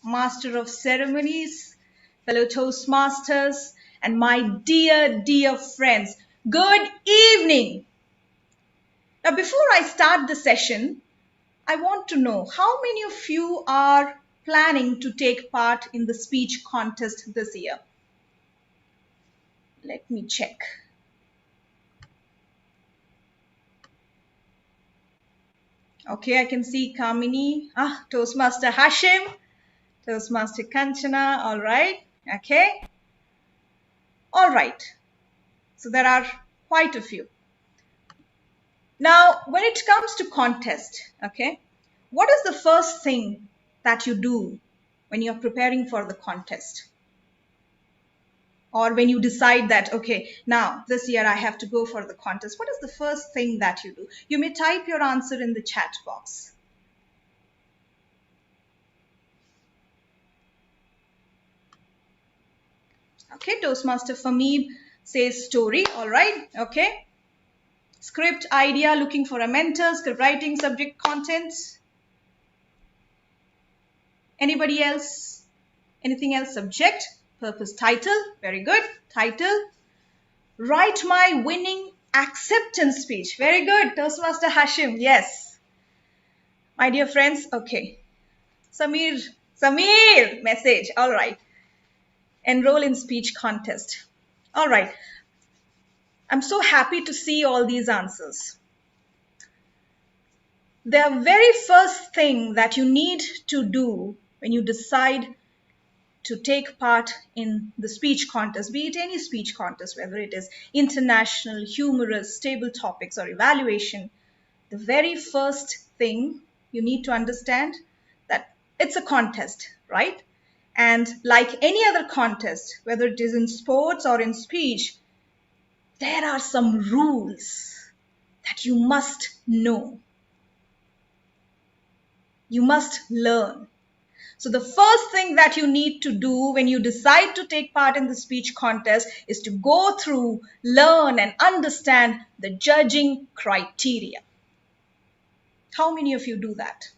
Master of Ceremonies, fellow Toastmasters, and my dear, dear friends. Good evening. Now, before I start the session, I want to know how many of you are planning to take part in the speech contest this year? Let me check. Okay, I can see Kamini, Toastmaster Hashim, Toastmaster Kanchana, all right, okay. All right, so there are quite a few. Now, when it comes to contest, okay, what is the first thing that you do when you're preparing for the contest? Or when you decide that, okay, now this year I have to go for the contest, what is the first thing that you do? You may type your answer in the chat box. Okay, Toastmaster Famid says story, all right, okay. Script, idea, looking for a mentor, script writing, subject, content. Anybody else? Anything else? Subject, purpose, title, very good, title. Write my winning acceptance speech, very good, Toastmaster Hashim, yes. My dear friends, okay. Samir, message, all right. Enroll in speech contest. All right. I'm so happy to see all these answers. The very first thing that you need to do when you decide to take part in the speech contest, be it any speech contest, whether it is international, humorous, stable topics, or evaluation, the very first thing you need to understand that it's a contest, right? And like any other contest, whether it is in sports or in speech, there are some rules that you must know. You must learn. So the first thing that you need to do when you decide to take part in the speech contest is to go through, learn, and understand the judging criteria. How many of you do that?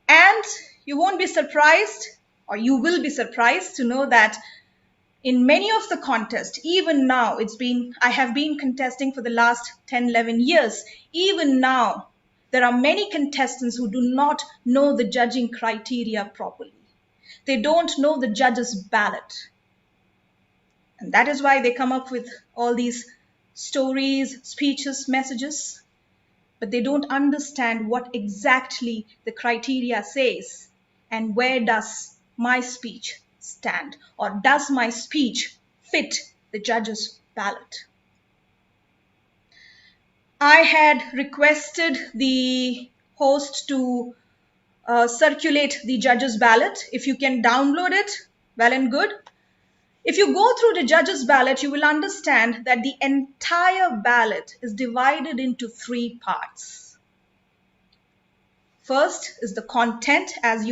And you won't be surprised, or you will be surprised to know that in many of the contests, even now, I have been contesting for the last 10, 11 years. Even now, there are many contestants who do not know the judging criteria properly. They don't know the judge's ballot. And that is why they come up with all these stories, speeches, messages, but they don't understand what exactly the criteria says and where does my speech stand, or does my speech fit the judge's ballot. I had requested the host to circulate the judge's ballot. If you can download it, well and good. If you go through the judge's ballot, you will understand that the entire ballot is divided into 3 parts. First is the content, as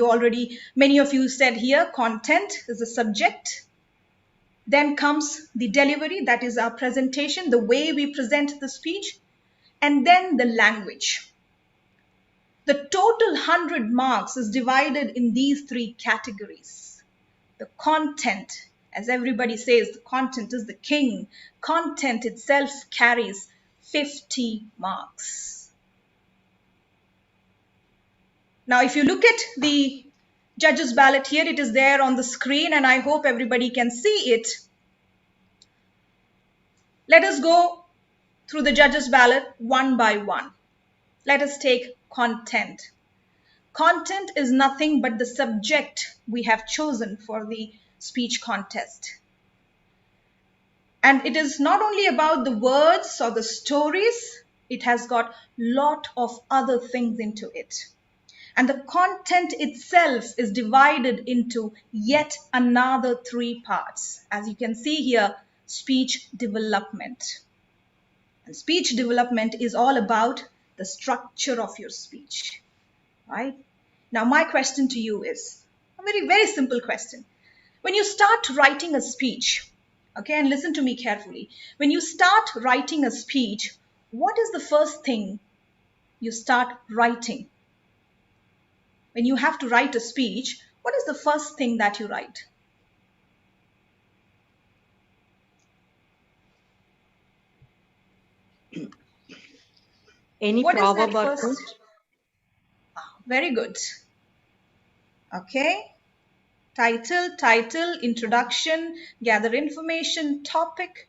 many of you said here, content is the subject. Then comes the delivery, that is our presentation, the way we present the speech, and then the language. The total 100 marks is divided in these 3 categories. The content, as everybody says, the content is the king. Content itself carries 50 marks. Now, if you look at the judge's ballot here, it is there on the screen and I hope everybody can see it. Let us go through the judge's ballot one by one. Let us take content. Content is nothing but the subject we have chosen for the speech contest. And it is not only about the words or the stories, it has got a lot of other things into it. And the content itself is divided into yet another 3 parts. As you can see here, speech development. And speech development is all about the structure of your speech, right? Now, my question to you is a very, very simple question. When you start writing a speech, okay, and listen to me carefully. When you start writing a speech, what is the first thing you start writing? when you have to write a speech, what is the first thing that you write? Any What is proverb that or first? quote? Very good. Okay. Title, introduction, gather information, topic.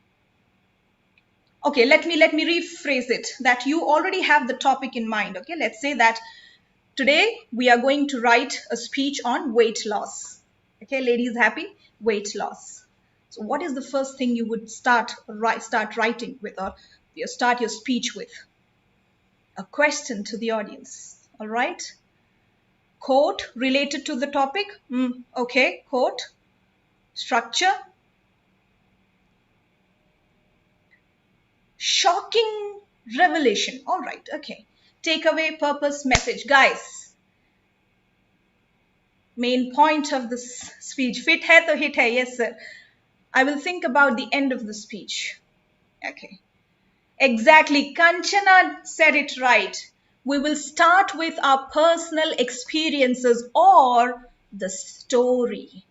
Okay, let me rephrase it that you already have the topic in mind. Okay, let's say that today we are going to write a speech on weight loss. Okay, ladies happy? Weight loss. So what is the first thing you would start writing with, or you start your speech with? A question to the audience. All right? Quote related to the topic? Okay, quote. Structure? Shocking revelation. All right, okay. Takeaway, purpose, message. Guys, main point of this speech. Fit hai to hit hai. Yes, sir. I will think about the end of the speech. Okay. Exactly. Kanchana said it right. We will start with our personal experiences or the story.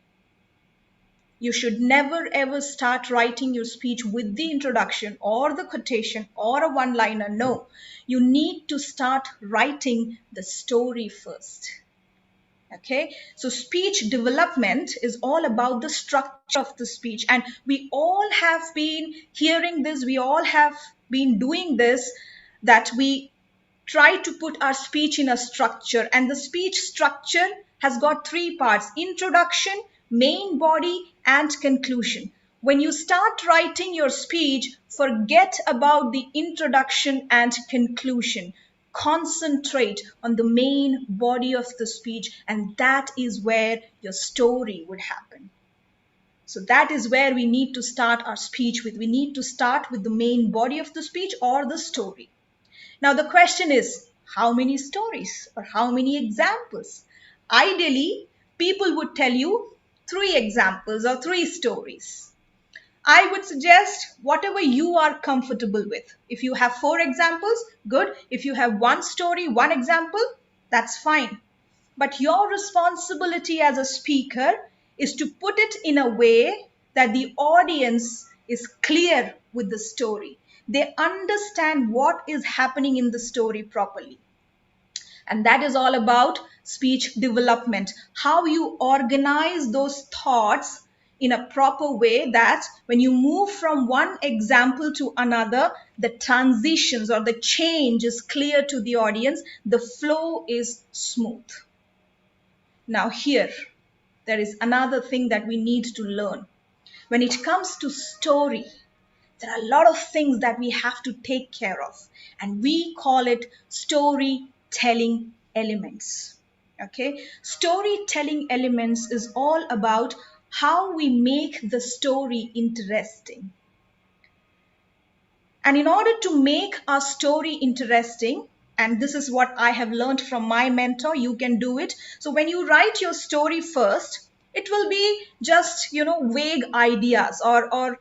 You should never ever start writing your speech with the introduction or the quotation or a one liner. No, you need to start writing the story first. Okay, so speech development is all about the structure of the speech, and we all have been hearing this, we all have been doing this, that we try to put our speech in a structure, and the speech structure has got three parts: introduction, main body, and conclusion. When you start writing your speech, forget about the introduction and conclusion. Concentrate on the main body of the speech, and that is where your story would happen. So that is where we need to start our speech with. We need to start with the main body of the speech or the story. Now, the question is, how many stories or how many examples? Ideally, people would tell you three examples or three stories. I would suggest whatever you are comfortable with. If you have four examples, good. If you have one story, one example, that's fine. But your responsibility as a speaker is to put it in a way that the audience is clear with the story. They understand what is happening in the story properly. And that is all about speech development. How you organize those thoughts in a proper way that when you move from one example to another, the transitions or the change is clear to the audience, the flow is smooth. Now, here, there is another thing that we need to learn. When it comes to story, there are a lot of things that we have to take care of, and we call it storytelling elements. Okay, storytelling elements is all about how we make the story interesting. And in order to make our story interesting, and this is what I have learned from my mentor, you can do it. So when you write your story first, it will be just, vague ideas or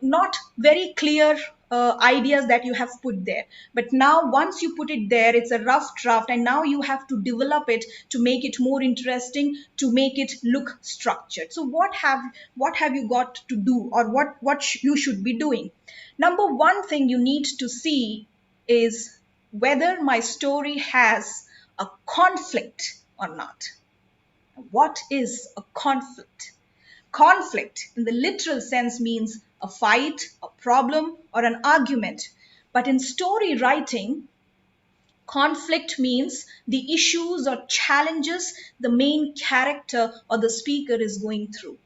not very clear ideas that you have put there. But now once you put it there, it's a rough draft, and now you have to develop it to make it more interesting, to make it look structured. So what have you got to do, or what you should be doing? Number one thing you need to see is whether my story has a conflict or not. What is a conflict? Conflict in the literal sense means a fight, a problem, or an argument. But in story writing, conflict means the issues or challenges the main character or the speaker is going through.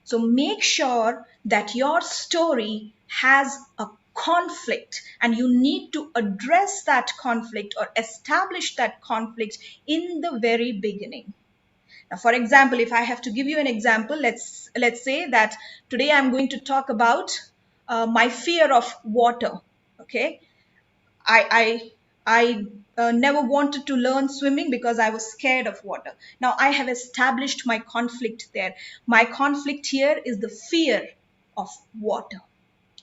So make sure that your story has a conflict, and you need to address that conflict or establish that conflict in the very beginning. Now, for example, if I have to give you an example, let's say that today I'm going to talk about my fear of water. Okay, I never wanted to learn swimming because I was scared of water. Now I have established my conflict there. My conflict here is the fear of water,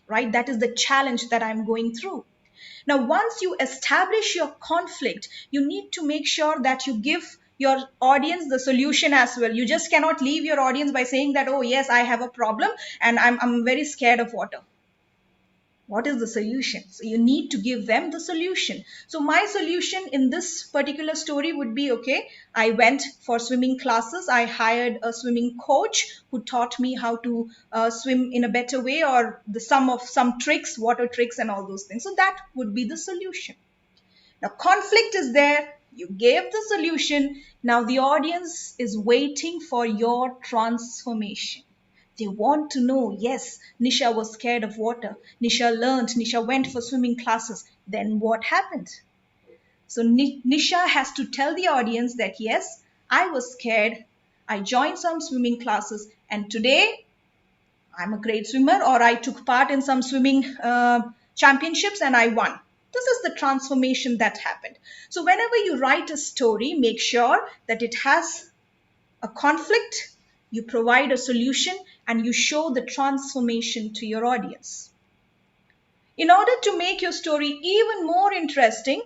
right? That is the challenge that I'm going through. Now, once you establish your conflict, you need to make sure that you give your audience the solution as well. You just cannot leave your audience by saying that, oh yes, I have a problem and I'm very scared of water. What is the solution? So you need to give them the solution. So my solution in this particular story would be, okay, I went for swimming classes. I hired a swimming coach who taught me how to swim in a better way, or the sum of some tricks, water tricks and all those things. So that would be the solution. Now conflict is there. You gave the solution. Now the audience is waiting for your transformation. They want to know, yes, Nisha was scared of water. Nisha learned, Nisha went for swimming classes. Then what happened? So Nisha has to tell the audience that, yes, I was scared. I joined some swimming classes and today I'm a great swimmer, or I took part in some swimming championships and I won. This is the transformation that happened. So whenever you write a story, make sure that it has a conflict, you provide a solution, and you show the transformation to your audience. In order to make your story even more interesting,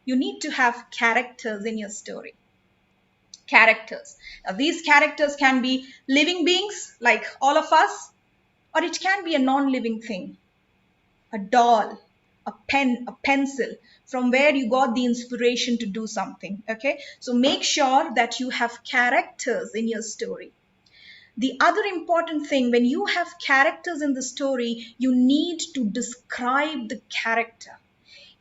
you need to have characters in your story. Characters. Now, these characters can be living beings like all of us, or it can be a non-living thing, a doll, a pen, a pencil, from where you got the inspiration to do something. Okay, so make sure that you have characters in your story. The other important thing, when you have characters in the story, you need to describe the character.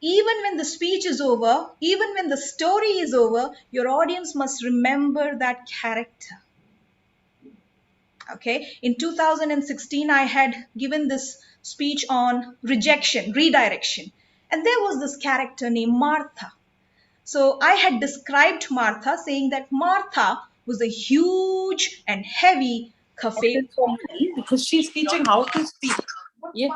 Even when the speech is over, even when the story is over, your audience must remember that character. Okay, in 2016, I had given this speech on rejection, redirection, and there was this character named Martha. So I had described Martha, saying that Martha was a huge and heavy cafe. Because she's teaching how to speak. Yeah.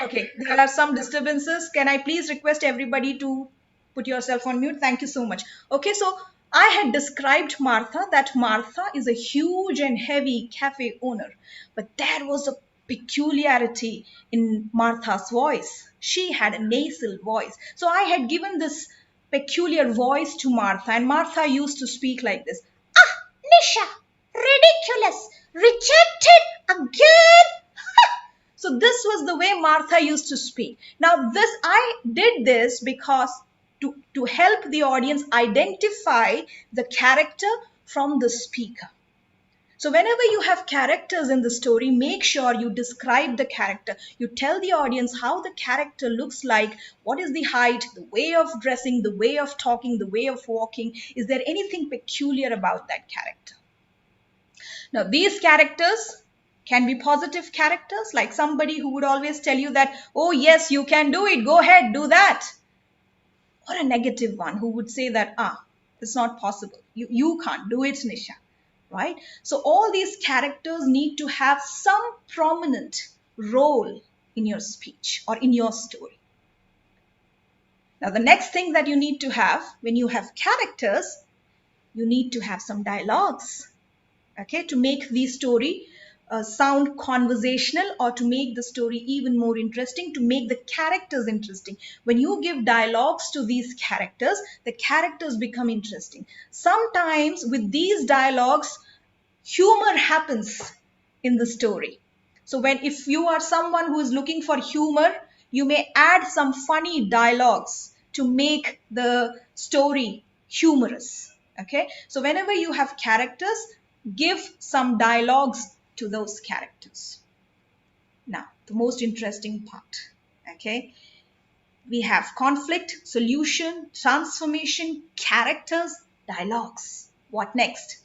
Okay, there are some disturbances. Can I please request everybody to put yourself on mute? Thank you so much. Okay, so I had described Martha, that Martha is a huge and heavy cafe owner, but there was a peculiarity in Martha's voice. She had a nasal voice. So I had given this peculiar voice to Martha, and Martha used to speak like this. Ah, Nisha, ridiculous, rejected again. So this was the way Martha used to speak. Now I did this because to help the audience identify the character from the speaker. So whenever you have characters in the story, make sure you describe the character. You tell the audience how the character looks like, what is the height, the way of dressing, the way of talking, the way of walking. Is there anything peculiar about that character? Now these characters can be positive characters, like somebody who would always tell you that, oh yes, you can do it, go ahead, do that. Or a negative one who would say that, it's not possible. You can't do it, Nisha, right? So all these characters need to have some prominent role in your speech or in your story. Now the next thing that you need to have when you have characters, you need to have some dialogues, okay, to make the story sound conversational, or to make the story even more interesting, to make the characters interesting. When you give dialogues to these characters, the characters become interesting. Sometimes with these dialogues, humor happens in the story. So if you are someone who is looking for humor, you may add some funny dialogues to make the story humorous. Okay, so whenever you have characters, give some dialogues to those characters. Now, the most interesting part, okay? We have conflict, solution, transformation, characters, dialogues. What next?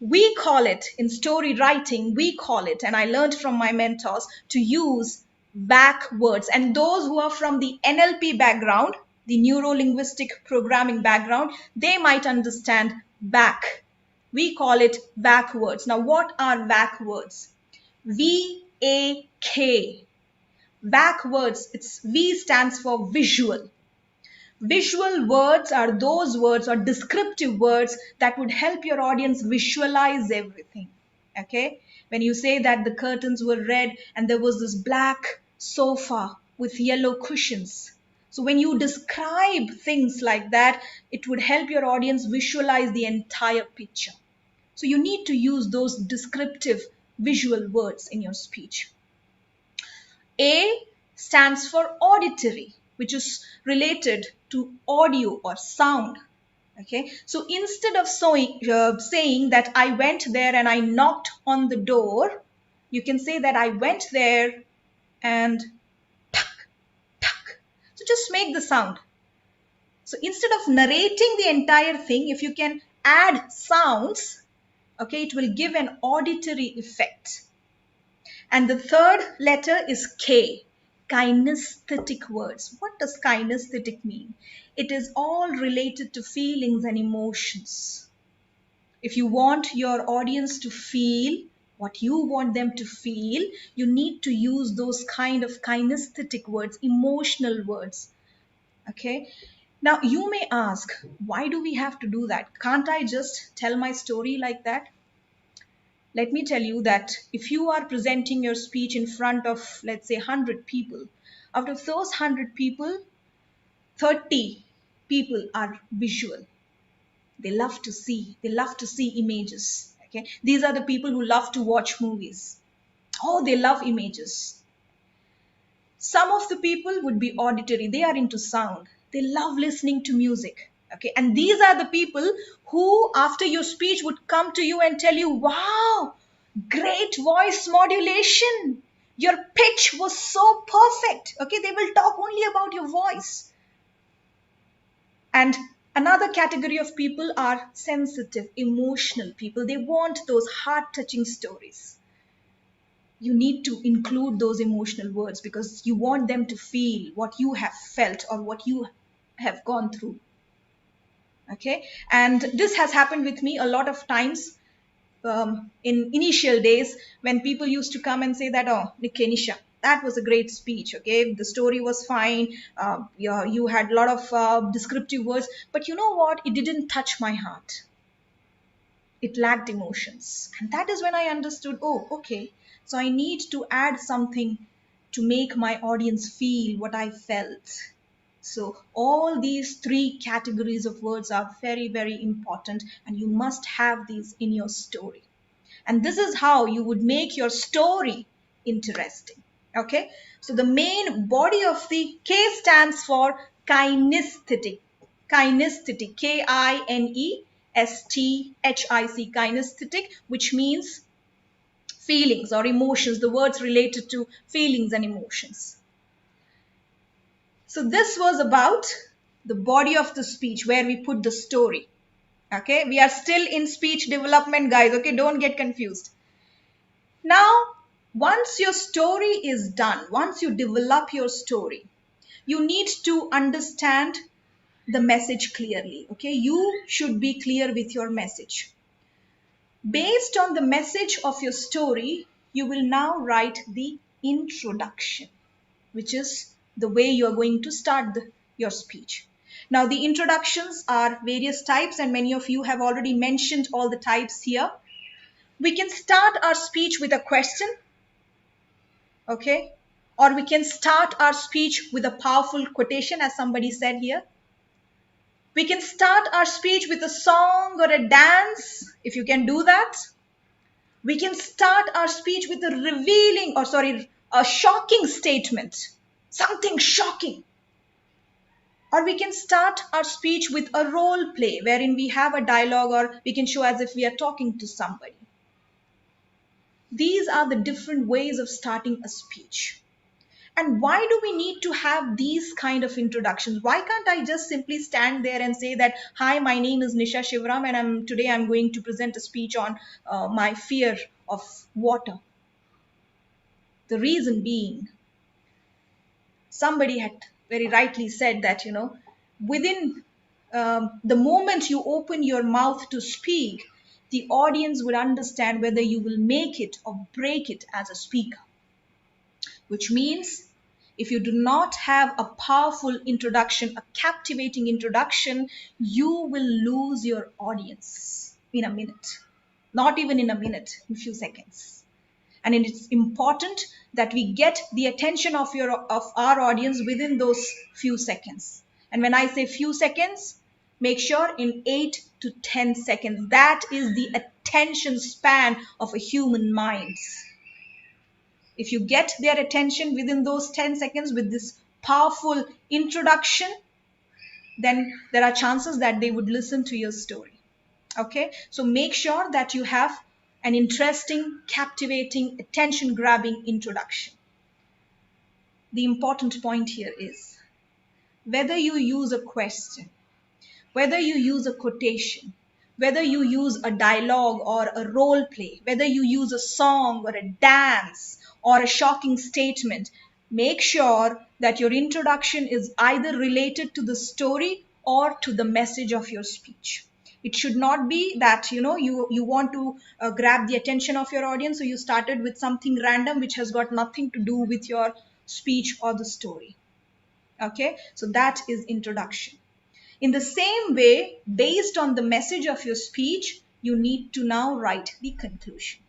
We call it, in story writing, we call it, and I learned from my mentors, to use backwords. And those who are from the NLP background, the neuro-linguistic programming background, they might understand back. We call it backwords. Now, what are backwords? V-A-K. Backwords, V stands for visual. Visual words are those words or descriptive words that would help your audience visualize everything. Okay? When you say that the curtains were red and there was this black sofa with yellow cushions. So So when you describe things like that, it would help your audience visualize the entire picture. So you need to use those descriptive visual words in your speech. A stands for auditory, which is related to audio or sound. Okay, so instead of saying that I went there and I knocked on the door, you can say that I went there and tuck, tuck. So just make the sound. So instead of narrating the entire thing, if you can add sounds, okay, it will give an auditory effect. And the third letter is K, kinesthetic words. What does kinesthetic mean? It is all related to feelings and emotions. If you want your audience to feel what you want them to feel, you need to use those kind of kinesthetic words, emotional words. Okay. Now you may ask, why do we have to do that? Can't I just tell my story like that? Let me tell you that if you are presenting your speech in front of, let's say, 100 people, out of those 100 people, 30 people are visual. They love to see. They love to see images. Okay, these are the people who love to watch movies. Oh, they love images. Some of the people would be auditory. They are into sound. They love listening to music. Okay, and these are the people who, after your speech, would come to you and tell you, wow, great voice modulation. Your pitch was so perfect. Okay, they will talk only about your voice. And another category of people are sensitive, emotional people. They want those heart-touching stories. You need to include those emotional words because you want them to feel what you have felt or what you have gone through. Okay, and this has happened with me a lot of times in initial days when people used to come and say that, oh, Nisha, that was a great speech. Okay, the story was fine. You had a lot of descriptive words, but you know what? It didn't touch my heart. It lacked emotions. And that is when I understood, oh, okay, so I need to add something to make my audience feel what I felt. So all these three categories of words are very, very important, and you must have these in your story. And this is how you would make your story interesting. Okay, so the main body of the K stands for kinesthetic. Kinesthetic, Kinesthetic, kinesthetic, which means feelings or emotions, the words related to feelings and emotions. So this was about the body of the speech where we put the story. Okay, we are still in speech development, guys. Okay, don't get confused. Now, once your story is done, once you develop your story, you need to understand the message clearly. Okay, you should be clear with your message. Based on the message of your story, you will now write the introduction, which is the way you are going to start your speech. Now, the introductions are various types, and many of you have already mentioned all the types here. We can start our speech with a question, okay? Or we can start our speech with a powerful quotation, as somebody said here. We can start our speech with a song or a dance, if you can do that. We can start our speech with a shocking statement, something shocking. Or we can start our speech with a role play wherein we have a dialogue, or we can show as if we are talking to somebody. These are the different ways of starting a speech. And why do we need to have these kind of introductions? Why can't I just simply stand there and say that, hi, my name is Nisha Shivram, and today I'm going to present a speech on my fear of water. The reason being, somebody had very rightly said that, within the moment you open your mouth to speak, the audience would understand whether you will make it or break it as a speaker. Which means if you do not have a powerful introduction, a captivating introduction, you will lose your audience in a minute. Not even in a minute, in a few seconds. And it's important that we get the attention of our audience within those few seconds. And when I say few seconds, make sure in 8 to 10 seconds. That is the attention span of a human mind. If you get their attention within those 10 seconds with this powerful introduction, then there are chances that they would listen to your story. Okay, so make sure that you have an interesting, captivating, attention grabbing introduction. The important point here is whether you use a question, whether you use a quotation, whether you use a dialogue or a role play, whether you use a song or a dance or a shocking statement, make sure that your introduction is either related to the story or to the message of your speech. It should not be that you want to grab the attention of your audience, so you started with something random which has got nothing to do with your speech or the story. Okay, so that is introduction. In the same way, based on the message of your speech, you need to now write the conclusion.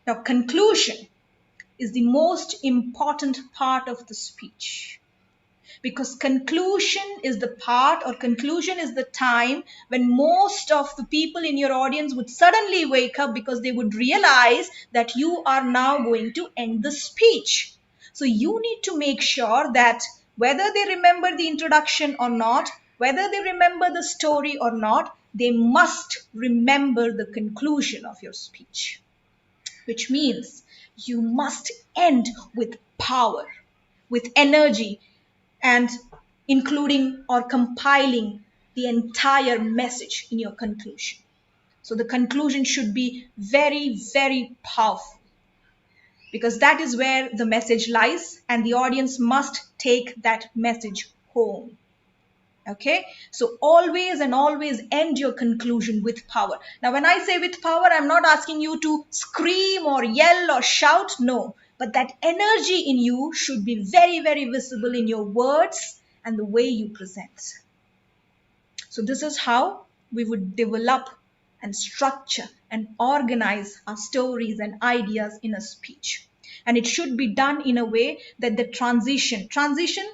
Now, conclusion is the most important part of the speech, because conclusion is the part, or conclusion is the time when most of the people in your audience would suddenly wake up, because they would realize that you are now going to end the speech. So you need to make sure that whether they remember the introduction or not, whether they remember the story or not, they must remember the conclusion of your speech, which means you must end with power, with energy, and including or compiling the entire message in your conclusion. So the conclusion should be very, very powerful, because that is where the message lies, and the audience must take that message home. Okay, so always and always end your conclusion with power. Now, when I say with power, I'm not asking you to scream or yell or shout, no, but that energy in you should be very, very visible in your words and the way you present. So this is how we would develop and structure and organize our stories and ideas in a speech. And it should be done in a way that the transition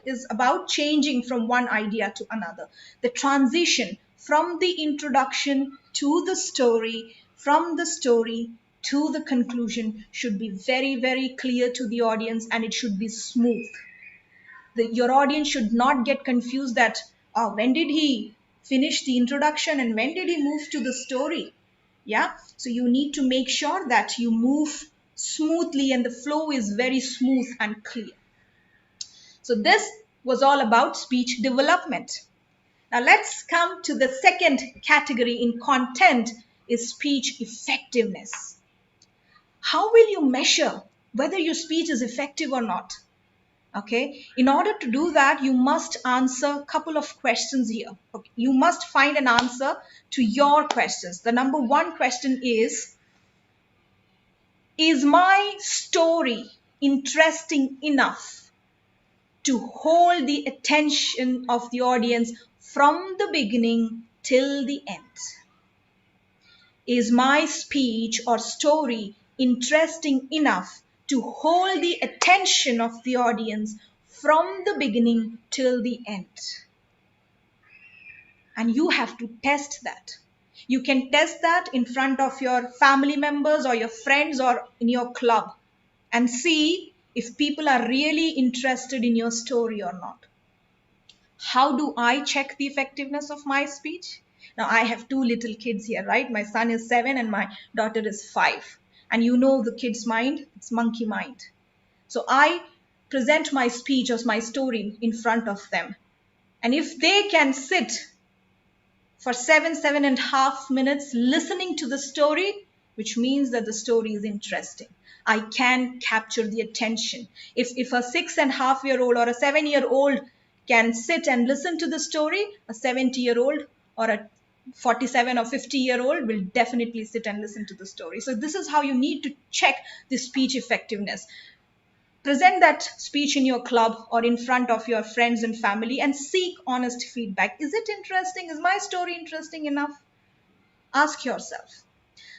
is about changing from one idea to another. The transition from the introduction to the story, from the story to the conclusion, should be very, very clear to the audience, and it should be smooth. Your audience should not get confused that, oh, when did he finish the introduction and when did he move to the story? Yeah, so you need to make sure that you move smoothly and the flow is very smooth and clear. So this was all about speech development. Now let's come to the second category in content, is speech effectiveness. How will you measure whether your speech is effective or not? Okay, in order to do that, you must answer a couple of questions here. Okay. You must find an answer to your questions. The number one question is my story interesting enough to hold the attention of the audience from the beginning till the end? Is my speech or story interesting enough to hold the attention of the audience from the beginning till the end? And you have to test that. You can test that in front of your family members or your friends or in your club, and see if people are really interested in your story or not. How do I check the effectiveness of my speech? Now, I have two little kids here, right? My son is 7 and my daughter is 5. And you know the kid's mind, it's monkey mind. So I present my speech or my story in front of them. And if they can sit for 7.5 minutes listening to the story, which means that the story is interesting, I can capture the attention. If a 6.5-year-old or a 7-year-old can sit and listen to the story, a 70-year-old or a 47 or 50-year-old will definitely sit and listen to the story. So this is how you need to check the speech effectiveness. Present that speech in your club or in front of your friends and family and seek honest feedback. Is it interesting? Is my story interesting enough? Ask yourself.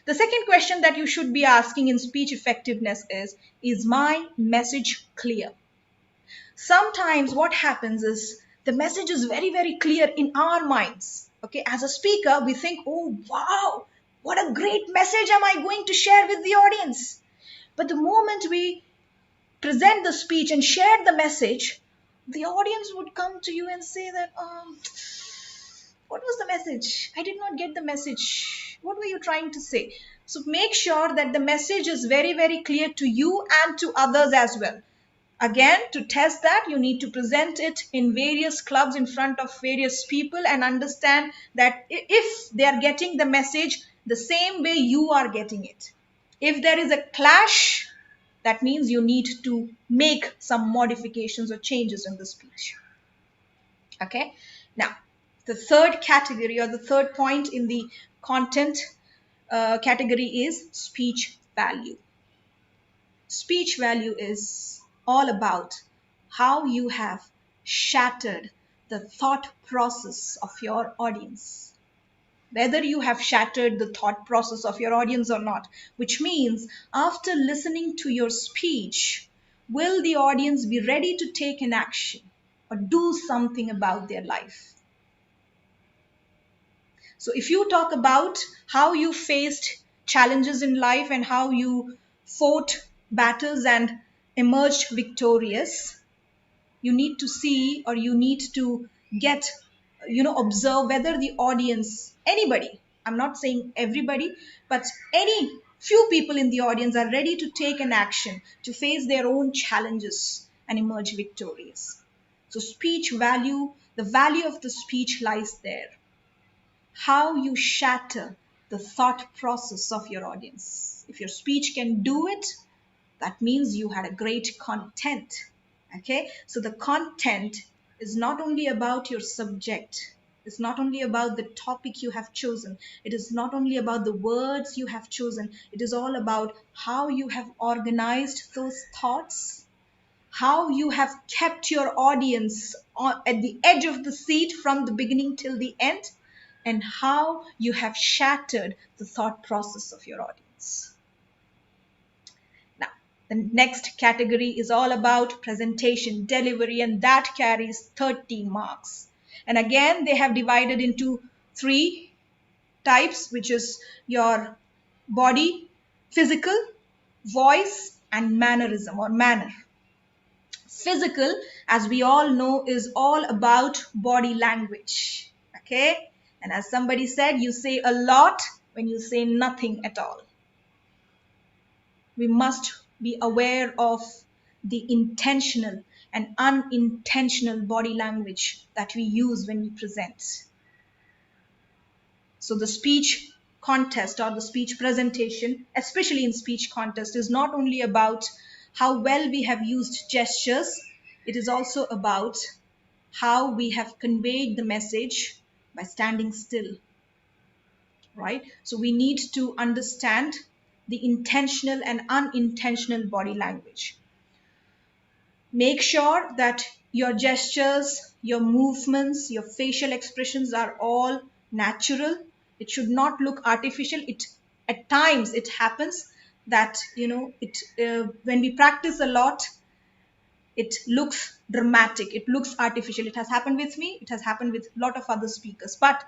The second question that you should be asking in speech effectiveness is my message clear? Sometimes what happens is the message is very, very clear in our minds. Okay, as a speaker, we think, oh, wow, what a great message am I going to share with the audience? But the moment we present the speech and share the message, the audience would come to you and say that, what was the message? I did not get the message. What were you trying to say? So make sure that the message is very, very clear to you and to others as well. Again, to test that, you need to present it in various clubs in front of various people and understand that if they are getting the message the same way you are getting it. If there is a clash, that means you need to make some modifications or changes in the speech. Okay. Now, the third category or the third point in the content category is speech value. Speech value is all about how you have shattered the thought process of your audience. Whether you have shattered the thought process of your audience or not, which means after listening to your speech, will the audience be ready to take an action or do something about their life? So if you talk about how you faced challenges in life and how you fought battles and emerged victorious, you need to see or you need to get, observe whether the audience, anybody, I'm not saying everybody, but any few people in the audience are ready to take an action to face their own challenges and emerge victorious. So speech value, the value of the speech lies there. How you shatter the thought process of your audience. If your speech can do it, that means you had a great content. Okay, so the content is not only about your subject, it's not only about the topic you have chosen, it is not only about the words you have chosen, it is all about how you have organized those thoughts, how you have kept your audience at the edge of the seat from the beginning till the end, and how you have shattered the thought process of your audience. Now, the next category is all about presentation, delivery, and that carries 30 marks. And again, they have divided into three types, which is your body, physical, voice, and mannerism or manner. Physical, as we all know, is all about body language. Okay? And as somebody said, you say a lot when you say nothing at all. We must be aware of the intentional and unintentional body language that we use when we present. So the speech contest or the speech presentation, especially in speech contest, is not only about how well we have used gestures, it is also about how we have conveyed the message by standing still, right? So we need to understand the intentional and unintentional body language. Make sure that your gestures, your movements, your facial expressions are all natural. It should not look artificial. It at times it happens that when we practice a lot, it looks dramatic, it looks artificial. It has happened with me, it has happened with a lot of other speakers. But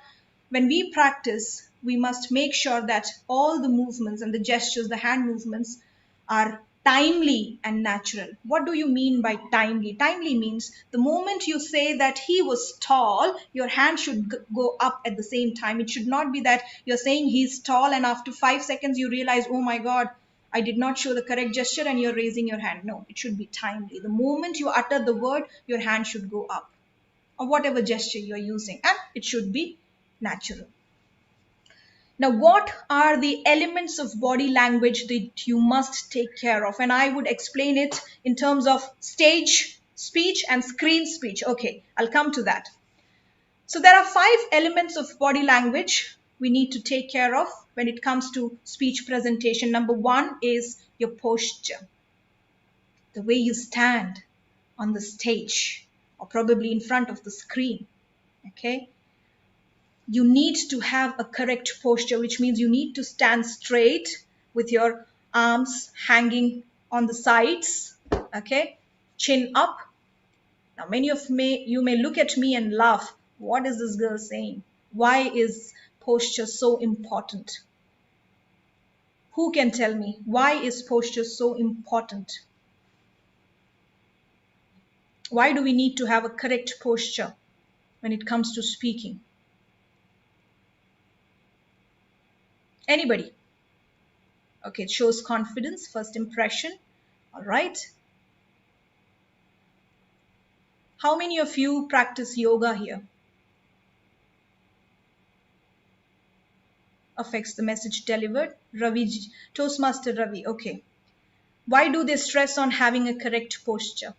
when we practice, we must make sure that all the movements and the gestures, the hand movements, are timely and natural. What do you mean by timely? Timely means the moment you say that he was tall, your hand should go up at the same time. It should not be that you're saying he's tall and after 5 seconds you realize, oh my God, I did not show the correct gesture and you're raising your hand. No, it should be timely. The moment you utter the word, your hand should go up, or whatever gesture you're using, and it should be natural. Now, what are the elements of body language that you must take care of? And I would explain it in terms of stage speech and screen speech. Okay, I'll come to that. So there are 5 elements of body language we need to take care of when it comes to speech presentation. Number 1 is your posture, the way you stand on the stage or probably in front of the screen. Okay. You need to have a correct posture, which means you need to stand straight with your arms hanging on the sides, okay, chin up. Now, many of you may look at me and laugh. What is this girl saying? Why is posture so important? Who can tell me why is posture so important? Why do we need to have a correct posture when it comes to speaking? Anybody? Okay, it shows confidence, first impression. All right. How many of you practice yoga here? Affects the message delivered. Ravi, Toastmaster Ravi. Okay. Why do they stress on having a correct posture?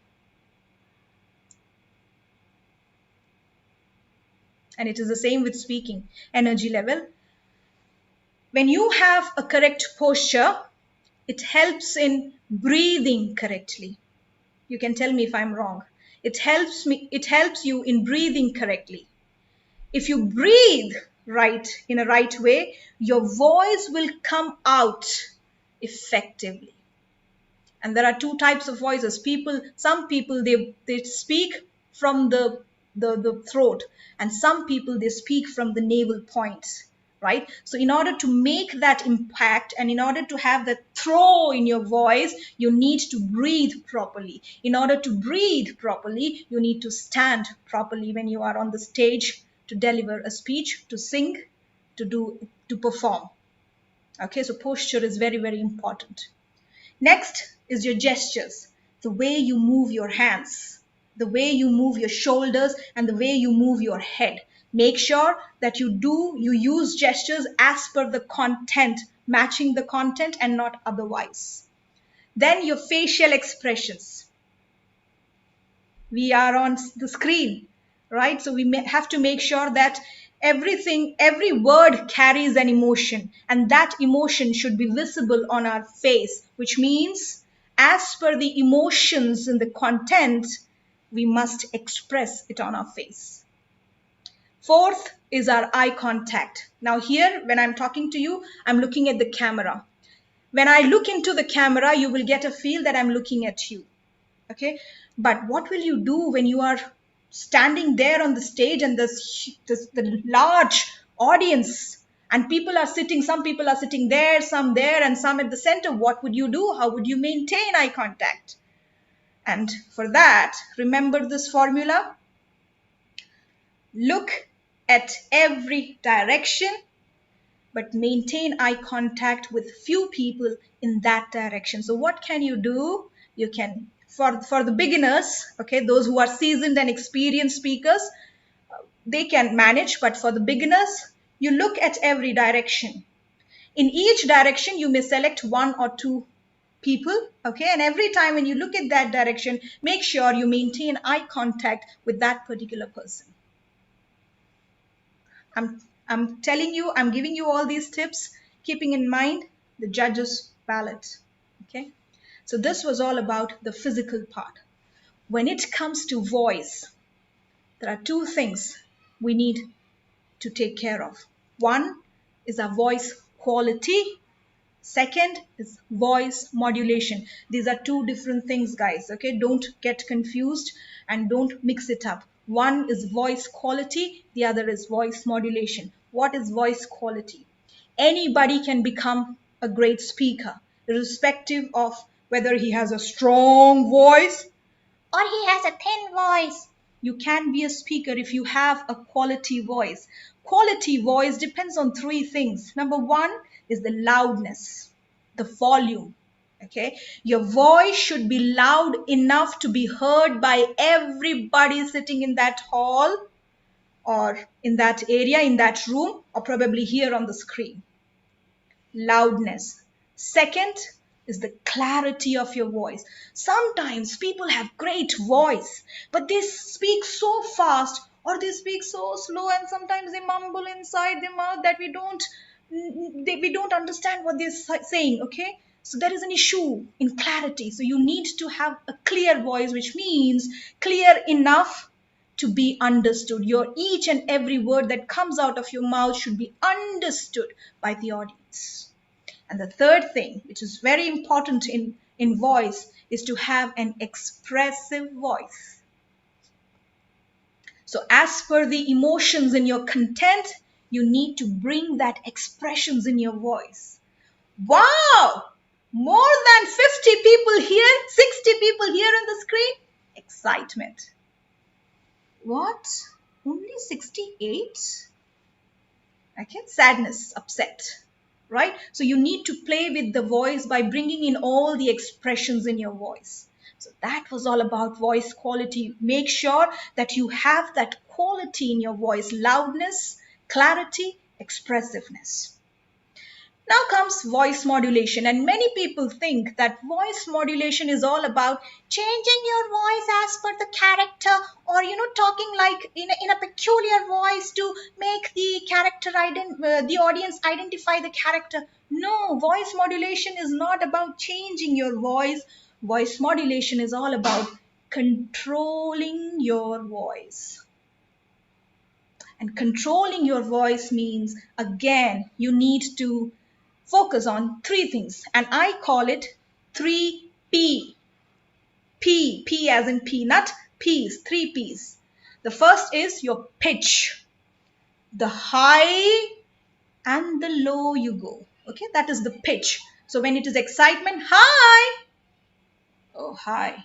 And it is the same with speaking. Energy level. When you have a correct posture, it helps in breathing correctly. You can tell me if I'm wrong. It helps you in breathing correctly. If you breathe right in a right way, your voice will come out effectively. And there are two types of voices. Some people they speak from the throat, and some people they speak from the navel points, right? So in order to make that impact and in order to have that throw in your voice, you need to breathe properly. In order to breathe properly, you need to stand properly when you are on the stage to deliver a speech, to sing, to perform. Okay, so posture is very, very important. Next is your gestures, the way you move your hands, the way you move your shoulders, and the way you move your head. Make sure that you use gestures as per the content, matching the content and not otherwise. Then your facial expressions. We are on the screen, right? So we have to make sure that every word carries an emotion, and that emotion should be visible on our face, which means as per the emotions in the content, we must express it on our face. Fourth is our eye contact. Now here, when I'm talking to you, I'm looking at the camera. When I look into the camera, you will get a feel that I'm looking at you. Okay, but what will you do when you are standing there on the stage and the large audience and some people are sitting there, some there, and some at the center? What would you do? How would you maintain eye contact? And for that, remember this formula. Look at every direction, but maintain eye contact with few people in that direction. So what can you do? You can, for the beginners, okay, those who are seasoned and experienced speakers, they can manage, but for the beginners, you look at every direction. In each direction, you may select one or two people, okay, and every time when you look at that direction, make sure you maintain eye contact with that particular person. I'm telling you, I'm giving you all these tips, keeping in mind the judge's ballot. Okay. So this was all about the physical part. When it comes to voice, there are two things we need to take care of. One is our voice quality. Second is voice modulation. These are two different things, guys. Okay, don't get confused and don't mix it up. One is voice quality, the other is voice modulation. What is voice quality? Anybody can become a great speaker, irrespective of whether he has a strong voice or he has a thin voice. You can be a speaker if you have a quality voice. Quality voice depends on three things. Number one is the loudness, the volume. Okay, your voice should be loud enough to be heard by everybody sitting in that hall or in that area, in that room, or probably here on the screen. Loudness. Second is the clarity of your voice. Sometimes people have great voice, but they speak so fast or they speak so slow, and sometimes they mumble inside their mouth that we don't understand what they're saying. Okay, so there is an issue in clarity. So you need to have a clear voice, which means clear enough to be understood. Your each and every word that comes out of your mouth should be understood by the audience. And the third thing, which is very important in voice, is to have an expressive voice. So as per the emotions in your content, you need to bring that expressions in your voice. Wow! More than 50 people here, 60 people here on the screen. Excitement. What? Only 68? Okay, sadness, upset, right? So you need to play with the voice by bringing in all the expressions in your voice. So that was all about voice quality. Make sure that you have that quality in your voice: loudness, clarity, expressiveness. Now comes voice modulation, and many people think that voice modulation is all about changing your voice as per the character, or talking like in a peculiar voice to make the the audience identify the character. No, voice modulation is not about changing your voice. Voice modulation is all about controlling your voice. And controlling your voice means, again, you need to focus on three things, and I call it 3P. P as in peanut, P's, 3P's. The first is your pitch, the high and the low you go. Okay, that is the pitch. So when it is excitement, high, oh, high.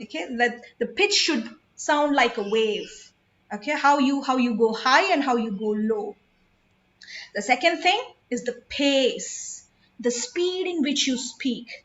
Okay, that the pitch should sound like a wave. Okay, how you go high and how you go low. The second thing is the pace, the speed in which you speak.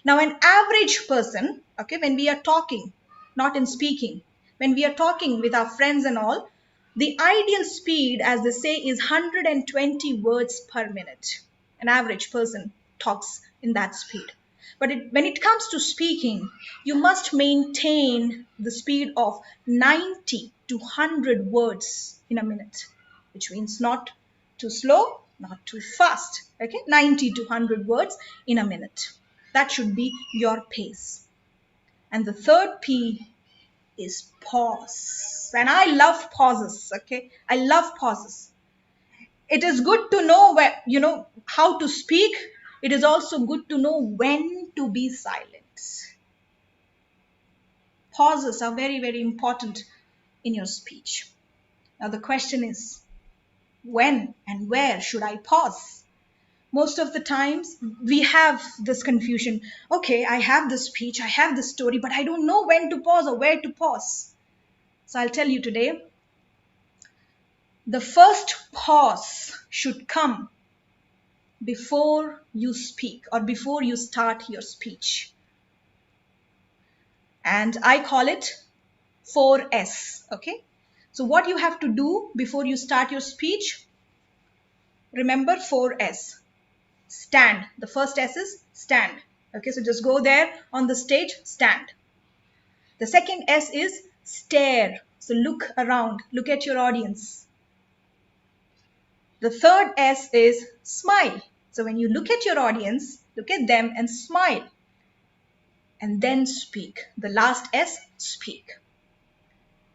Now, an average person, okay, when we are talking, not in speaking, when we are talking with our friends and all, the ideal speed, as they say, is 120 words per minute. An average person talks in that speed. But when it comes to speaking, you must maintain the speed of 90 to 100 words in a minute, which means not too slow, not too fast. Okay, 90 to 100 words in a minute. That should be your pace. And the third P is pause. And I love pauses. Okay, I love pauses. It is good to know how to speak. It is also good to know when to be silent. Pauses are very, very important in your speech. Now the question is, when and where should I pause? Most of the times we have this confusion. Okay, I have this speech, I have this story, but I don't know when to pause or where to pause. So I'll tell you today, the first pause should come before you speak or before you start your speech. And I call it 4S. Okay, so what you have to do before you start your speech, remember 4S. Stand. The first S is stand. Okay, so just go there on the stage, stand. The second S is stare. So look around, look at your audience. The third S is smile. So when you look at your audience, look at them and smile. And then speak. The last S, speak.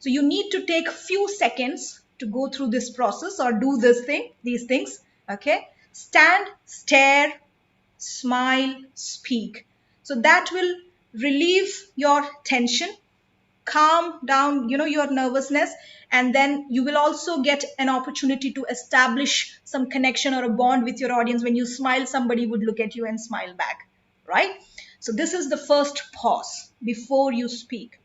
So you need to take a few seconds to go through this process or do these things. Okay, stand, stare, smile, speak. So that will relieve your tension, calm down, your nervousness, and then you will also get an opportunity to establish some connection or a bond with your audience. When you smile, somebody would look at you and smile back, right? So this is the first pause before you speak.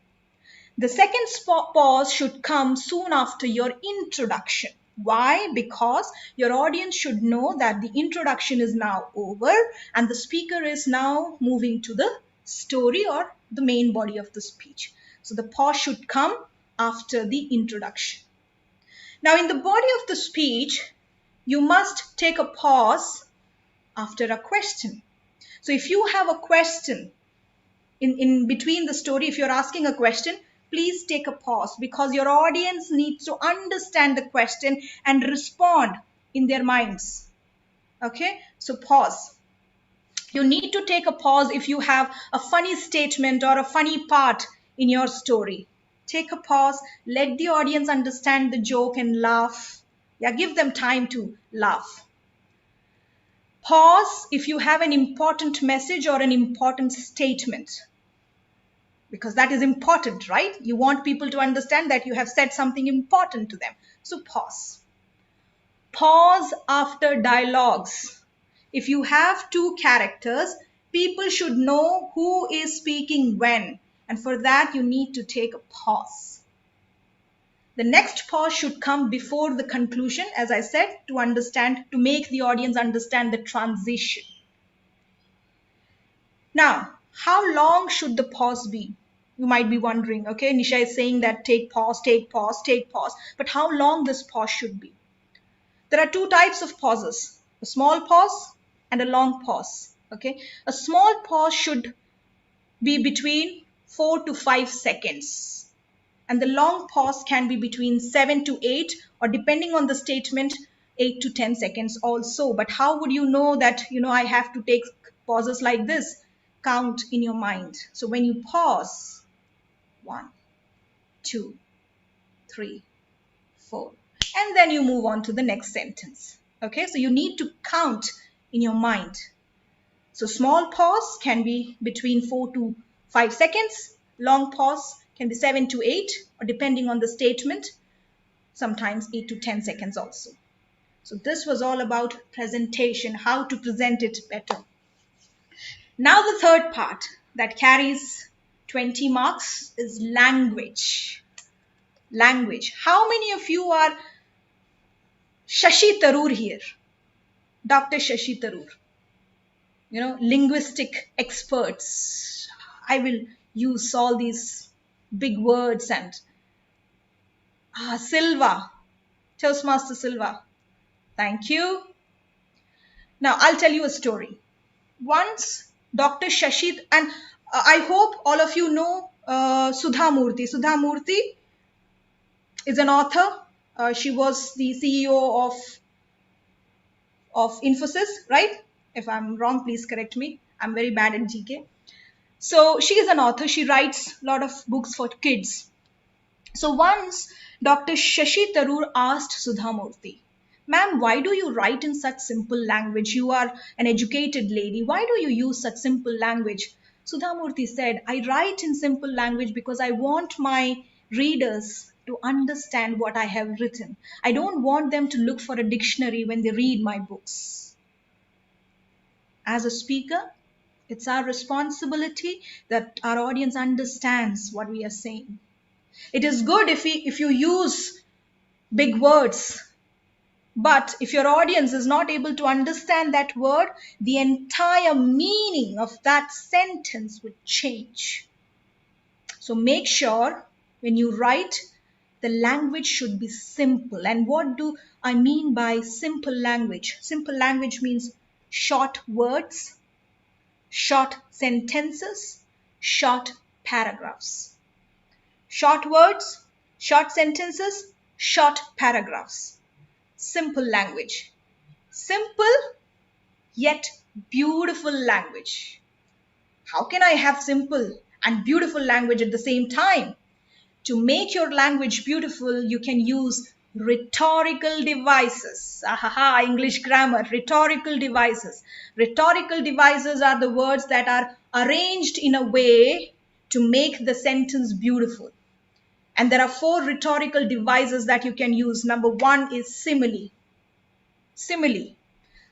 The second pause should come soon after your introduction. Why? Because your audience should know that the introduction is now over and the speaker is now moving to the story or the main body of the speech. So the pause should come after the introduction. Now, in the body of the speech, you must take a pause after a question. So if you have a question in between the story, if you're asking a question, please take a pause, because your audience needs to understand the question and respond in their minds. Okay, so pause. You need to take a pause if you have a funny statement or a funny part in your story. Take a pause, let the audience understand the joke and laugh. Yeah, give them time to laugh. Pause if you have an important message or an important statement, because that is important, right? You want people to understand that you have said something important to them. So pause. Pause after dialogues. If you have two characters, people should know who is speaking when. And for that, you need to take a pause. The next pause should come before the conclusion, as I said, to understand, to make the audience understand the transition. Now, how long should the pause be? You might be wondering, okay, Nisha is saying that take pause, take pause, take pause. But how long this pause should be? There are two types of pauses, a small pause and a long pause. Okay, a small pause should be between 4 to 5 seconds, and the long pause can be between 7 to 8, or depending on the statement, 8 to 10 seconds also. But how would you know that, I have to take pauses like this? Count in your mind. So when you pause, 1, 2, 3, 4, and then you move on to the next sentence. Okay, so you need to count in your mind. So small pause can be between 4 to 5 seconds. Long pause can be 7 to 8, or depending on the statement, sometimes 8 to 10 seconds also. So this was all about presentation, how to present it better. Now the third part that carries 20 marks is language. Language. How many of you are Shashi Tharoor here? Dr. Shashi Tharoor. Linguistic experts. I will use all these big words and Silva, Toastmaster Silva. Thank you. Now I'll tell you a story. Once Dr. Shashi, and I hope all of you know Sudha Murthy. Sudha Murthy is an author. She was the CEO of Infosys, right? If I'm wrong, please correct me. I'm very bad at GK. So she is an author. She writes a lot of books for kids. So once Dr. Shashi Tharoor asked Sudha Murthy, "Ma'am, why do you write in such simple language? You are an educated lady. Why do you use such simple language?" Sudha Murthy said, "I write in simple language because I want my readers to understand what I have written. I don't want them to look for a dictionary when they read my books." As a speaker, it's our responsibility that our audience understands what we are saying. It is good if you use big words, but if your audience is not able to understand that word, the entire meaning of that sentence would change. So make sure when you write, the language should be simple. And what do I mean by simple language? Simple language means short words, short sentences, short paragraphs. Short words, short sentences, short paragraphs. Simple language. Simple yet beautiful language. How can I have simple and beautiful language at the same time? To make your language beautiful, you can use rhetorical devices. Ahaha, English grammar, rhetorical devices. Rhetorical devices are the words that are arranged in a way to make the sentence beautiful. And there are 4 rhetorical devices that you can use. Number 1 is simile. Simile.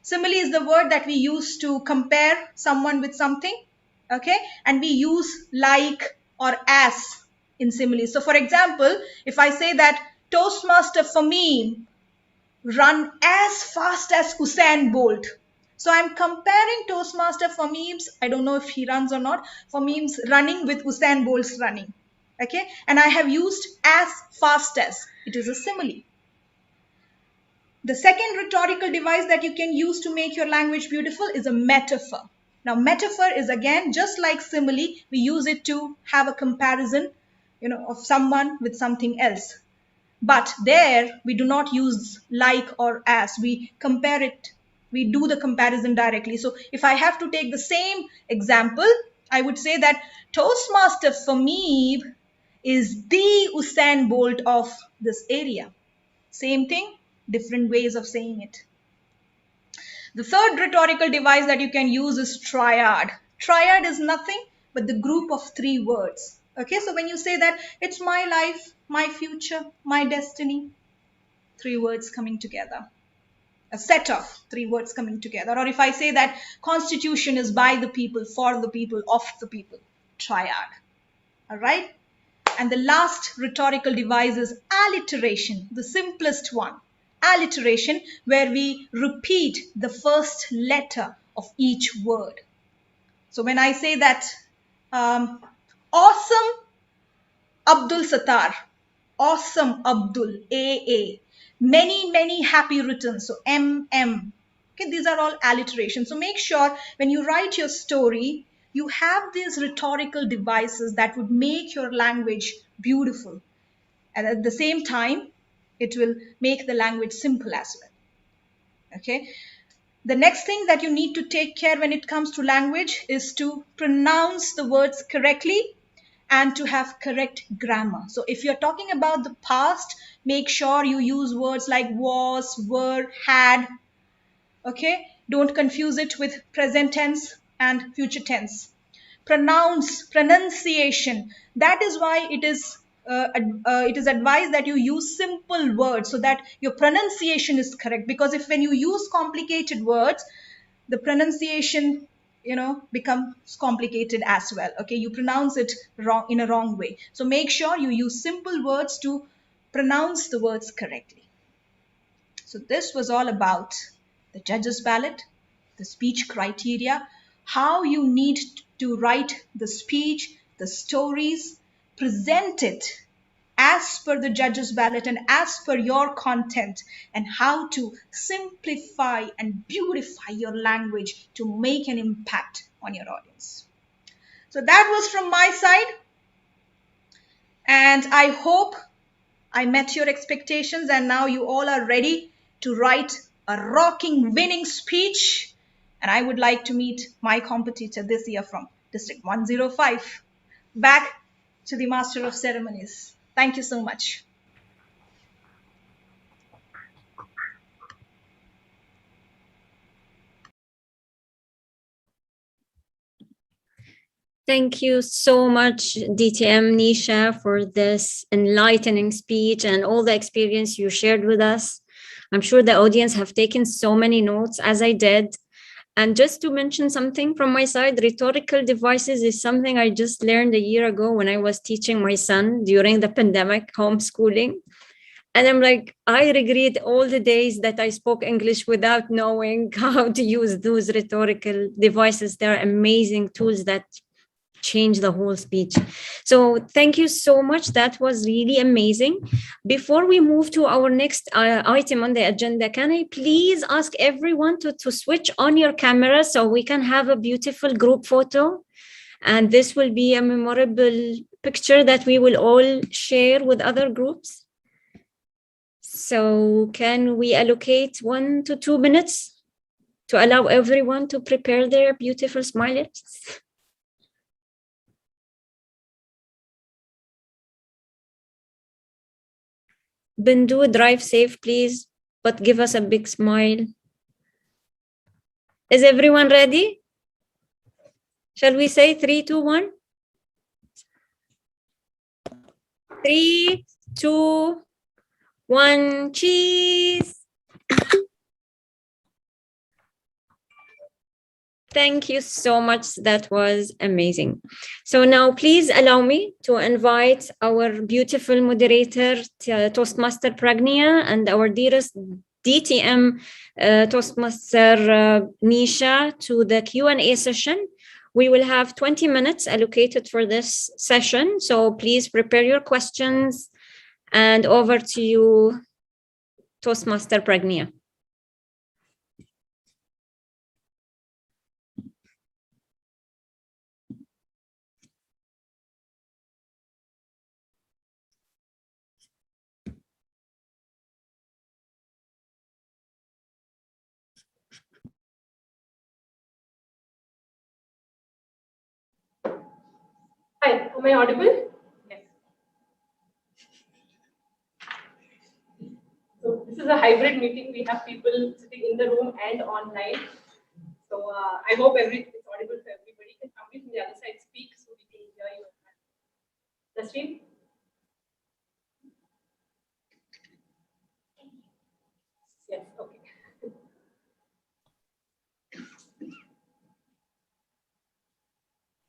Simile is the word that we use to compare someone with something. Okay? And we use like or as in simile. So for example, if I say that Toastmaster Famim run as fast as Usain Bolt. So I'm comparing Toastmaster Famim's, I don't know if he runs or not, Famim's running with Usain Bolt's running. Okay? And I have used as fast as. It is a simile. The second rhetorical device that you can use to make your language beautiful is a metaphor. Now, metaphor is again just like simile. We use it to have a comparison, of someone with something else. But there we do not use like or as. We compare it. We do the comparison directly. So if I have to take the same example, I would say that Toastmaster Famib is the Usain Bolt of this area. Same thing, different ways of saying it. The third rhetorical device that you can use is triad. Triad is nothing but the group of three words. Okay, so when you say that it's my life, my future, my destiny, three words coming together. A set of three words coming together. Or if I say that constitution is by the people, for the people, of the people, triad. All right? And the last rhetorical device is alliteration, the simplest one. Alliteration, where we repeat the first letter of each word. So when I say that awesome Abdul Sathar, awesome Abdul, AA, many happy returns, so MM. Okay, these are all alliterations. So make sure when you write your story, you have these rhetorical devices that would make your language beautiful. And at the same time, it will make the language simple as well. Okay. The next thing that you need to take care when it comes to language is to pronounce the words correctly and to have correct grammar. So if you're talking about the past, make sure you use words like was, were, had. Okay. Don't confuse it with present tense and future tense. Pronunciation. That is why it is advised that you use simple words so that your pronunciation is correct. Because if when you use complicated words, the pronunciation becomes complicated as well. Okay, you pronounce it wrong in a wrong way. So make sure you use simple words to pronounce the words correctly. So this was all about the judges ballot, the speech criteria, how you need to write the speech, the stories, present it as per the judges ballot and as per your content, and how to simplify and beautify your language to make an impact on your audience. So that was from my side, and I hope I met your expectations, and now you all are ready to write a rocking winning speech. And I would like to meet my competitor this year from District 105. Back to the Master of Ceremonies. Thank you so much. Thank you so much, DTM Nisha, for this enlightening speech and all the experience you shared with us. I'm sure the audience have taken so many notes, as I did. And just to mention something from my side, rhetorical devices is something I just learned a year ago when I was teaching my son during the pandemic homeschooling. And I'm like, I regret all the days that I spoke English without knowing how to use those rhetorical devices. They're amazing tools that change the whole speech. So thank you so much. That was really amazing. Before we move to our next item on the agenda, can I please ask everyone to switch on your camera so we can have a beautiful group photo? And this will be a memorable picture that we will all share with other groups. So can we allocate 1 to 2 minutes to allow everyone to prepare their beautiful smiles? Bindu, drive safe, please, but give us a big smile. Is everyone ready? Shall we say 3, 2, 1? 3, 2, 1, cheese. Thank you so much. That was amazing. So now please allow me to invite our beautiful moderator, Toastmaster Pragnia, and our dearest DTM Toastmaster Nisha to the Q&A session. We will have 20 minutes allocated for this session. So please prepare your questions, and over to you, Toastmaster Pragnia. Hi, am I audible? Yes. is a hybrid meeting. We have people sitting in the room and online. So I hope it's audible for everybody. Can somebody from the other side speak so we can hear you? Nasreen? Yes, okay.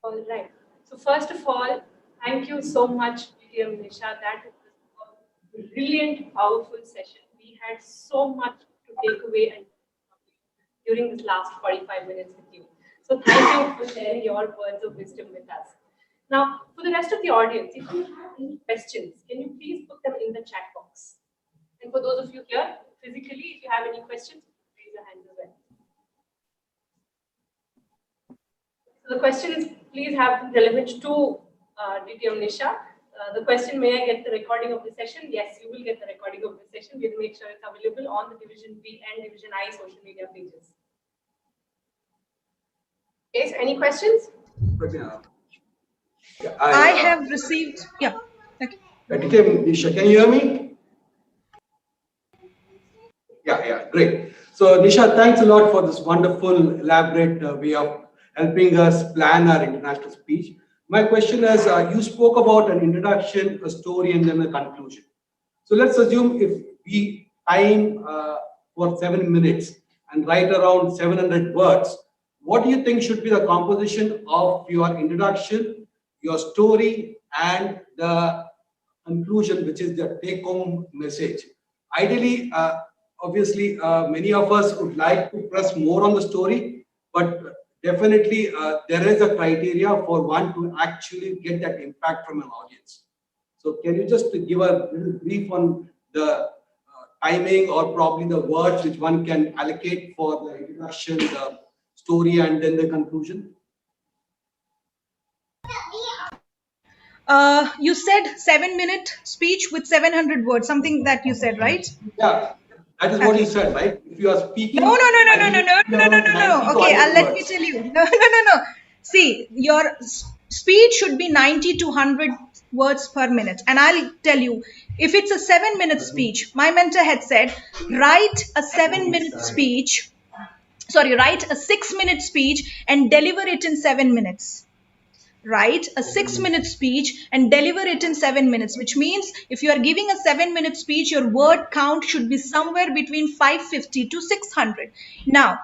All right. So first of all, thank you so much, Nisha. That was a brilliant, powerful session. We had so much to take away and during this last 45 minutes with you. So thank you for sharing your words of wisdom with us. Now, for the rest of the audience, if you have any questions, can you please put them in the chat box? And for those of you here, physically, if you have any questions, raise your hand as well. So the question is, please have relevant to DTM Nisha. The question, may I get the recording of the session? Yes, you will get the recording of the session. We'll make sure it's available on the Division B and Division I social media pages. Yes, any questions? I have received, yeah. Okay. Nisha, can you hear me? Yeah, great. So Nisha, thanks a lot for this wonderful, elaborate way of helping us plan our international speech. My question is, you spoke about an introduction, a story, and then a conclusion. So let's assume if we time for 7 minutes and write around 700 words, what do you think should be the composition of your introduction, your story, and the conclusion, which is the take-home message? Ideally, obviously, many of us would like to press more on the story, but definitely there is a criteria for one to actually get that impact from an audience. So can you just give a little brief on the timing or probably the words which one can allocate for the introduction, the story, and then the conclusion? You said 7-minute speech with 700 words, something that you said, right? Yeah, that is what you said, right? If you are speaking, No. Okay, let me tell you. No. See, your speed should be 90 to 100 words per minute. And I'll tell you, if it's a 7-minute speech, my mentor had said, write a 6-minute speech and deliver it in 7 minutes. Write a 6-minute speech and deliver it in 7 minutes, which means if you are giving a 7-minute speech, your word count should be somewhere between 550 to 600. Now,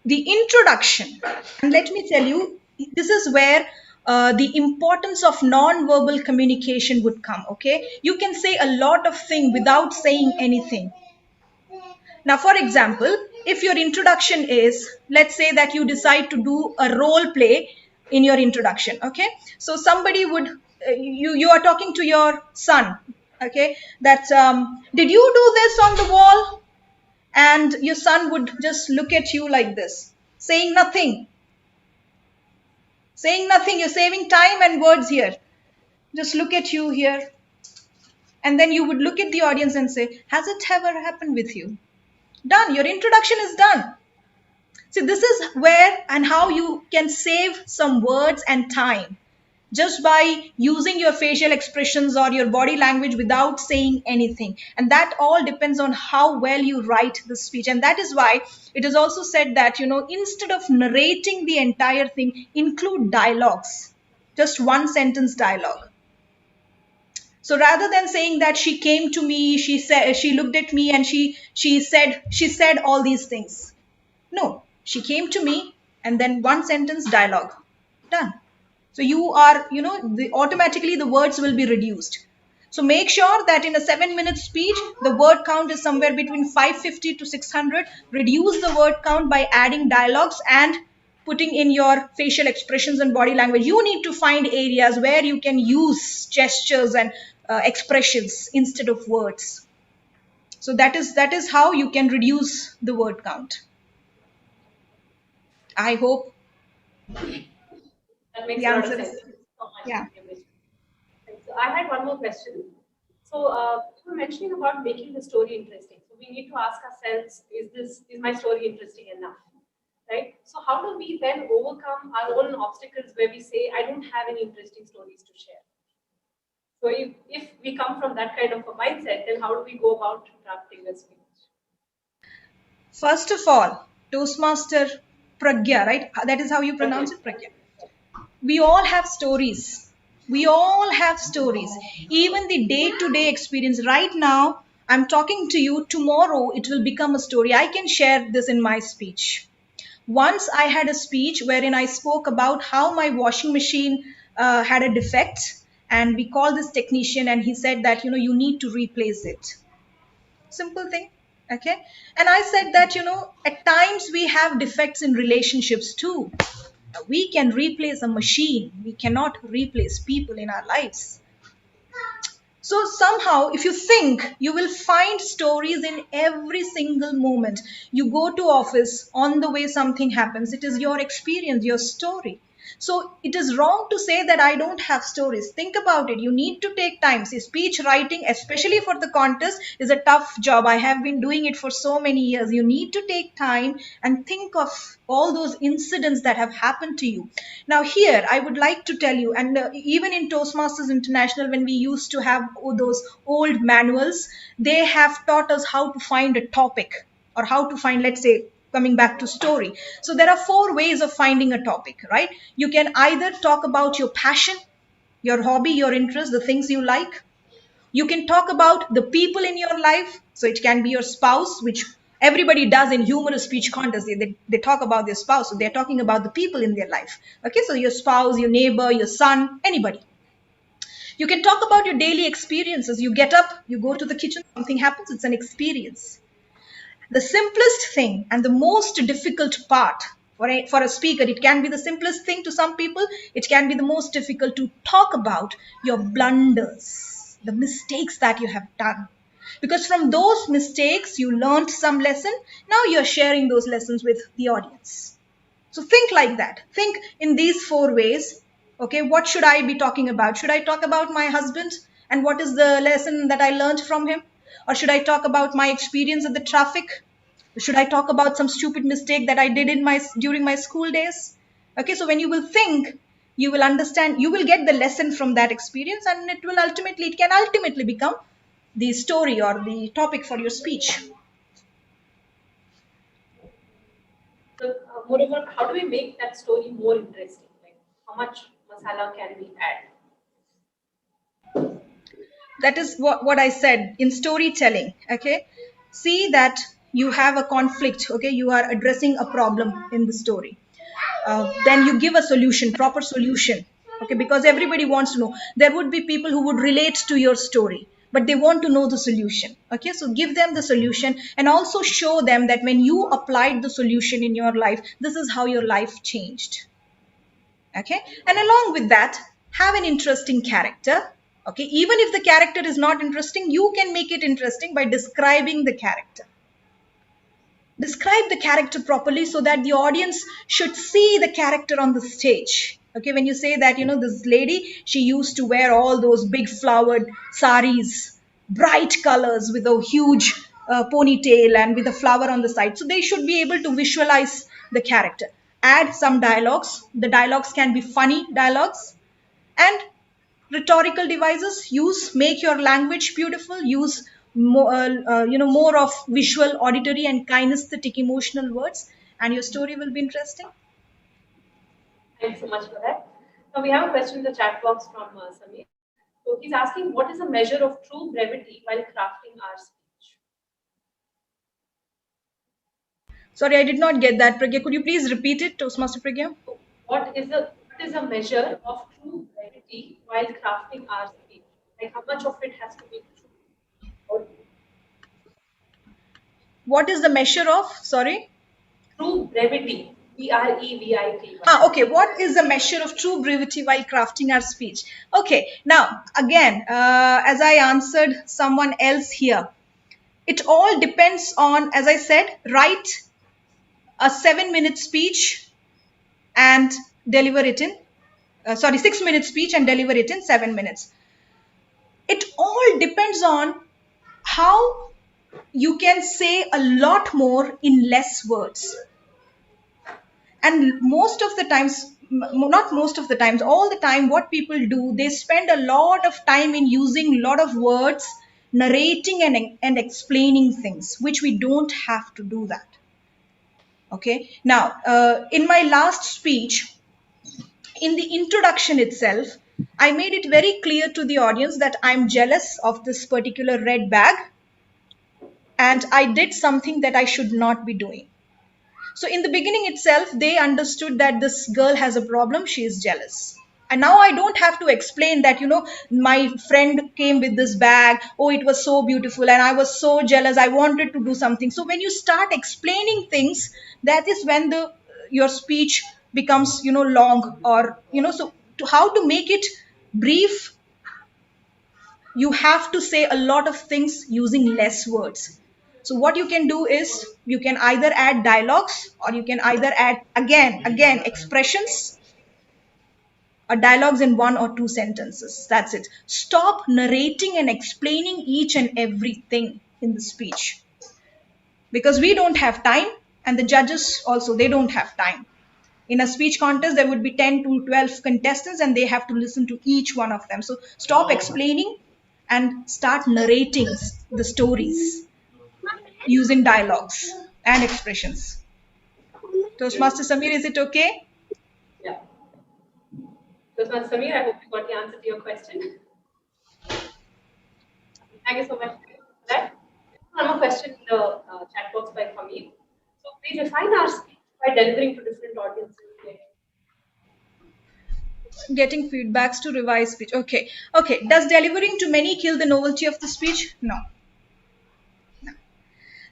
the introduction, and let me tell you, this is where the importance of non-verbal communication would come, okay? You can say a lot of things without saying anything. Now, for example, if your introduction is, let's say that you decide to do a role play in your introduction, okay? So somebody would, you are talking to your son, okay? That, did you do this on the wall? And your son would just look at you like this, saying nothing. Saying nothing, you're saving time and words here. Just look at you here. And then you would look at the audience and say, has it ever happened with you? Done, your introduction is done. See, this is where and how you can save some words and time just by using your facial expressions or your body language without saying anything. And that all depends on how well you write the speech. And that is why it is also said that, instead of narrating the entire thing, include dialogues, just one sentence dialogue. So rather than saying that she came to me, she said, she looked at me and she said all these things. No, she came to me and then one sentence dialogue. Done. So you are, automatically the words will be reduced. So make sure that in a 7-minute speech, the word count is somewhere between 550 to 600. Reduce the word count by adding dialogues and putting in your facial expressions and body language. You need to find areas where you can use gestures and expressions instead of words. So that is how you can reduce the word count. I hope That makes the a lot of answer sense. is, Thank you so much. yeah. So I had one more question. So you were mentioning about making the story interesting. So we need to ask ourselves, is my story interesting enough? Right? So how do we then overcome our own obstacles where we say, I don't have any interesting stories to share? So if we come from that kind of a mindset, then how do we go about drafting a speech? First of all, Toastmaster Pragya, right? That is how you pronounce it, Pragya. We all have stories. We all have stories. Even the day to day experience. Right now, I'm talking to you. Tomorrow, it will become a story. I can share this in my speech. Once I had a speech wherein I spoke about how my washing machine had a defect, and we called this technician, and he said that, you need to replace it. Simple thing. Okay. And I said that, at times we have defects in relationships too. We can replace a machine, we cannot replace people in our lives. So somehow, if you think, you will find stories in every single moment. You go to office, on the way something happens, it is your experience, your story. So it is wrong to say that I don't have stories. Think about it. You need to take time. See, speech writing, especially for the contest, is a tough job. I have been doing it for so many years. You need to take time and think of all those incidents that have happened to you. Now, here, I would like to tell you, and even in Toastmasters International, when we used to have those old manuals, they have taught us how to find a topic, or how to find, let's say, coming back to story. So there are 4 ways of finding a topic, right? You can either talk about your passion, your hobby, your interest, the things you like. You can talk about the people in your life. So it can be your spouse, which everybody does in humorous speech contests. They talk about their spouse. So they're talking about the people in their life. Okay, so your spouse, your neighbor, your son, anybody. You can talk about your daily experiences. You get up, you go to the kitchen, something happens, it's an experience. The simplest thing and the most difficult part for a speaker, it can be the simplest thing to some people, it can be the most difficult to talk about your blunders, the mistakes that you have done. Because from those mistakes, you learned some lesson. Now you're sharing those lessons with the audience. So think like that. Think in these 4 ways. Okay, what should I be talking about? Should I talk about my husband and what is the lesson that I learned from him? Or should I talk about my experience at the traffic? Should I talk about some stupid mistake that I did during my school days? Okay, so when you will think, you will understand, you will get the lesson from that experience, and it can ultimately become the story or the topic for your speech. So, moreover, how do we make that story more interesting? Like, how much masala can we add? That is what I said in storytelling. Okay, see that you have a conflict. Okay, you are addressing a problem in the story. Then you give a solution, proper solution. Okay, because everybody wants to know. There would be people who would relate to your story, but they want to know the solution. Okay, so give them the solution, and also show them that when you applied the solution in your life, this is how your life changed. Okay, and along with that, have an interesting character. Okay, even if the character is not interesting, you can make it interesting by describing the character. Describe the character properly so that the audience should see the character on the stage. Okay, when you say that, this lady, she used to wear all those big flowered saris, bright colors with a huge ponytail and with a flower on the side. So they should be able to visualize the character. Add some dialogues. The dialogues can be funny dialogues. And rhetorical devices, make your language beautiful, use more of visual, auditory and kinesthetic emotional words, and your story will be interesting. Thanks so much for that. Now we have a question in the chat box from Samir. So he's asking, what is a measure of true brevity while crafting our speech? Sorry, I did not get that, Pragya. Could you please repeat it, Toastmaster Pragya? What is a measure of true brevity while crafting our speech? Like, how much of it has to be true? What is the measure of, sorry? True brevity. BREVITY. Okay, what is the measure of true brevity while crafting our speech? Okay, now again, as I answered someone else here, it all depends on, as I said, write a 7-minute speech and deliver it in 6-minute speech and deliver it in 7 minutes. It all depends on how you can say a lot more in less words. And most of the times, not most of the times, all the time, what people do, they spend a lot of time in using a lot of words, narrating and explaining things, which we don't have to do that. Okay. Now, in my last speech, in the introduction itself, I made it very clear to the audience that I'm jealous of this particular red bag and I did something that I should not be doing. So in the beginning itself, they understood that this girl has a problem. She is jealous. And now I don't have to explain that, my friend came with this bag. Oh, it was so beautiful. And I was so jealous. I wanted to do something. So when you start explaining things, that is when your speech becomes, long, or, so how to make it brief, you have to say a lot of things using less words. So what you can do is you can either add dialogues or you can either add again expressions or dialogues in 1 or 2 sentences. That's it. Stop narrating and explaining each and everything in the speech, because we don't have time and the judges also, they don't have time. In a speech contest, there would be 10 to 12 contestants and they have to listen to each one of them. So stop explaining and start narrating the stories using dialogues and expressions. Toastmaster Samir, is it okay? Yeah. Toastmaster Samir, I hope you got the answer to your question. Thank you so much for that. One more question in the chat box by Hamid. So we refine our speech by delivering to different audiences. Getting feedbacks to revise speech. Okay. Does delivering to many kill the novelty of the speech? No.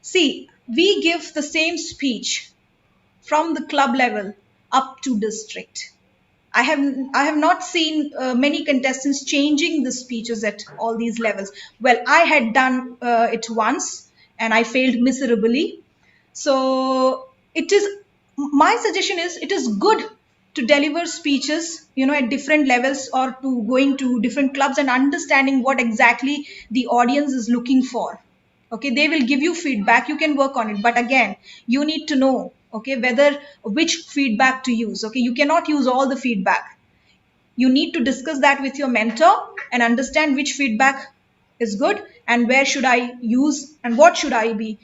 See, we give the same speech from the club level up to district. I have not seen many contestants changing the speeches at all these levels. Well, I had done it once and I failed miserably. So my suggestion is, it is good to deliver speeches, at different levels, or to going to different clubs and understanding what exactly the audience is looking for. Okay, they will give you feedback, you can work on it, but again, you need to know, okay, which feedback to use. Okay, you cannot use all the feedback. You need to discuss that with your mentor and understand which feedback is good and where should I use and what should I be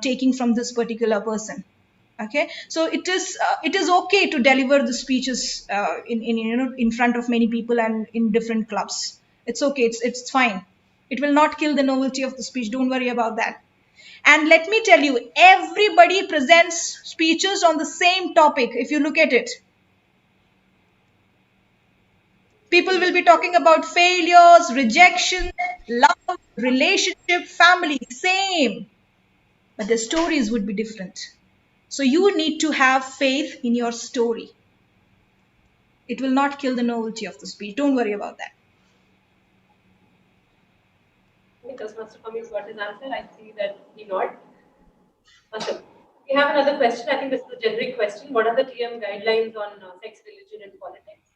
taking from this particular person. Okay, so it is okay to deliver the speeches in front of many people and in different clubs. It's okay, it's fine. It will not kill the novelty of the speech, don't worry about that. And let me tell you, everybody presents speeches on the same topic. If you look at it, people will be talking about failures, rejection, love, relationship, family, same, but the stories would be different. So you need to have faith in your story. It will not kill the novelty of the speech. Don't worry about that. Because Master Kamil got his answer, I see that he nodded. Awesome. We have another question. I think this is a generic question. What are the TM guidelines on sex, religion, and politics?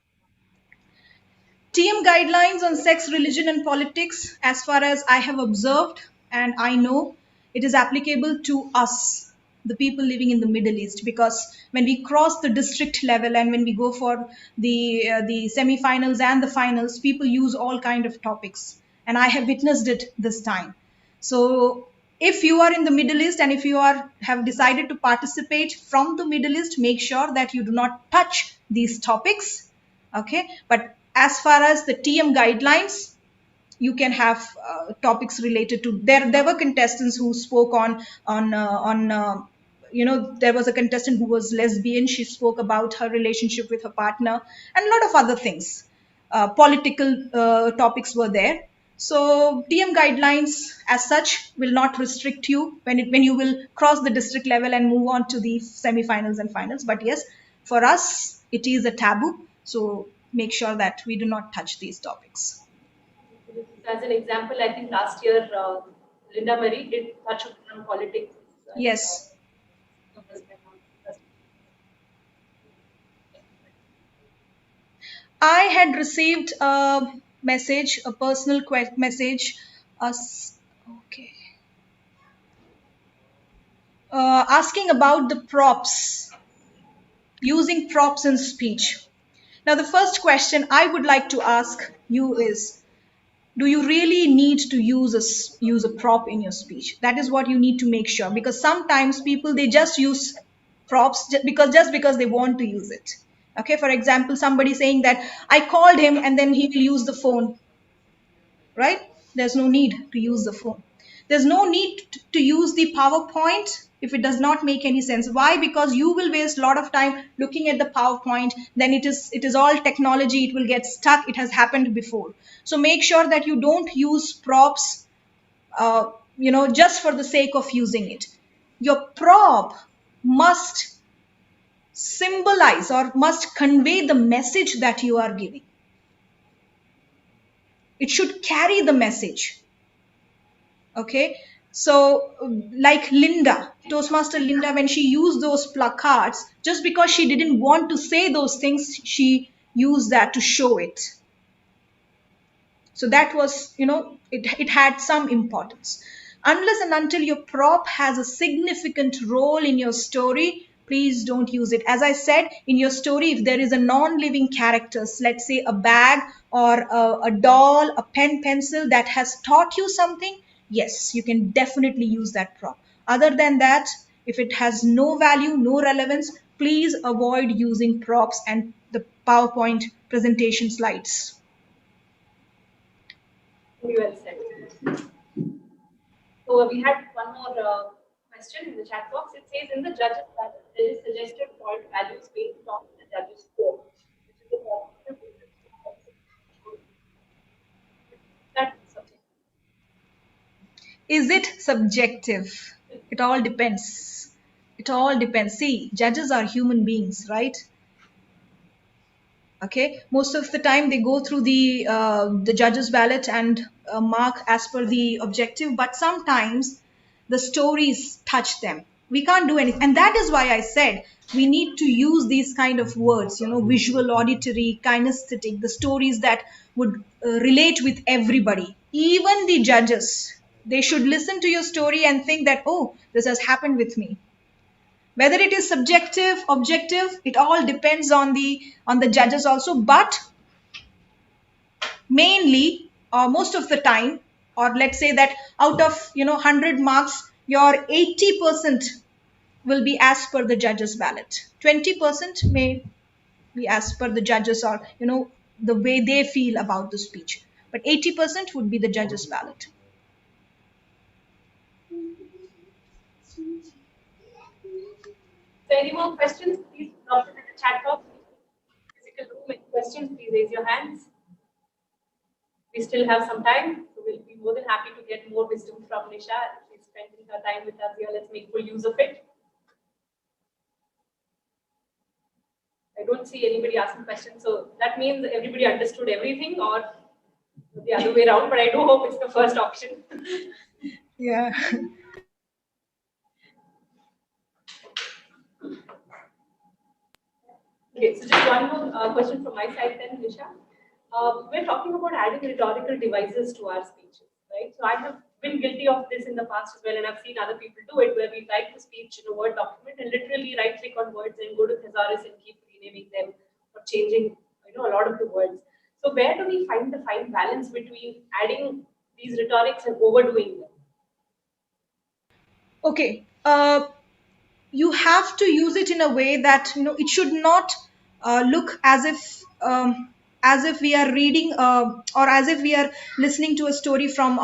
TM guidelines on sex, religion, and politics, as far as I have observed and I know, it is applicable to us, the people living in the Middle East, because when we cross the district level and when we go for the semi-finals and the finals, people use all kind of topics, and I have witnessed it this time. So if you are in the Middle East and if you have decided to participate from the Middle East, make sure that you do not touch these topics. Okay, but as far as the TM guidelines, you can have topics related to, there were contestants who spoke on there was a contestant who was lesbian. She spoke about her relationship with her partner and a lot of other things. Political topics were there. So TM guidelines as such will not restrict you when you will cross the district level and move on to the semi-finals and finals. But yes, for us, it is a taboo. So make sure that we do not touch these topics. As an example, I think last year, Linda Marie did touch upon politics. Yes. I had received a message, a personal message, okay, asking about the props, using props in speech. Now, the first question I would like to ask you is, do you really need to use a prop in your speech? That is what you need to make sure, because sometimes people, they just use props just because they want to use it. Okay, for example, somebody saying that I called him and then he will use the phone, right? There's no need to use the phone. There's no need to use the PowerPoint if it does not make any sense. Why? Because you will waste a lot of time looking at the PowerPoint. Then it is all technology. It will get stuck. It has happened before. So make sure that you don't use props, just for the sake of using it. Your prop must symbolize or must convey the message that you are giving. It should carry the message. Okay, so like Linda, Toastmaster Linda, when she used those placards, just because she didn't want to say those things, she used that to show it. So that was, it had some importance. Unless and until your prop has a significant role in your story, please don't use it. As I said, in your story, if there is a non-living characters, let's say a bag or a doll, a pen, pencil that has taught you something, yes, you can definitely use that prop. Other than that, if it has no value, no relevance, please avoid using props and the PowerPoint presentation slides. Well said. So we had one more question in the chat box. It says, in the judges panel, there is suggested point values based on the judges score, which is the positive that's subjective. Is it subjective? It all depends. It all depends. See, judges are human beings, right? Okay, most of the time they go through the judges ballot and mark as per the objective, but sometimes the stories touch them. We can't do anything, and that is why I said we need to use these kind of words, visual, auditory, kinesthetic, the stories that would relate with everybody. Even the judges, they should listen to your story and think that, oh, this has happened with me. Whether it is subjective, objective, it all depends on the judges also, but mainly or most of the time, or let's say that out of 100 marks, your 80% will be as per the judges ballot. 20% may be as per the judges, or the way they feel about the speech, but 80% would be the judges ballot. So any more questions, please drop it in the chat box. Physical room, any questions, please raise your hands. We still have some time, so we'll be more than happy to get more wisdom from Nisha. She's spending her time with us here. Let's make full use of it. I don't see anybody asking questions, so that means everybody understood everything, or the other way around, but I do hope it's the first option. Yeah. Okay, so just one more question from my side then, Nisha. We're talking about adding rhetorical devices to our speeches, right? So I have been guilty of this in the past as well, and I've seen other people do it, where we write the speech in a Word document and literally right-click on words and go to thesaurus and keep renaming them or changing, a lot of the words. So where do we find the fine balance between adding these rhetorics and overdoing them? Okay. You have to use it in a way that it should not look as if we are reading or as if we are listening to a story from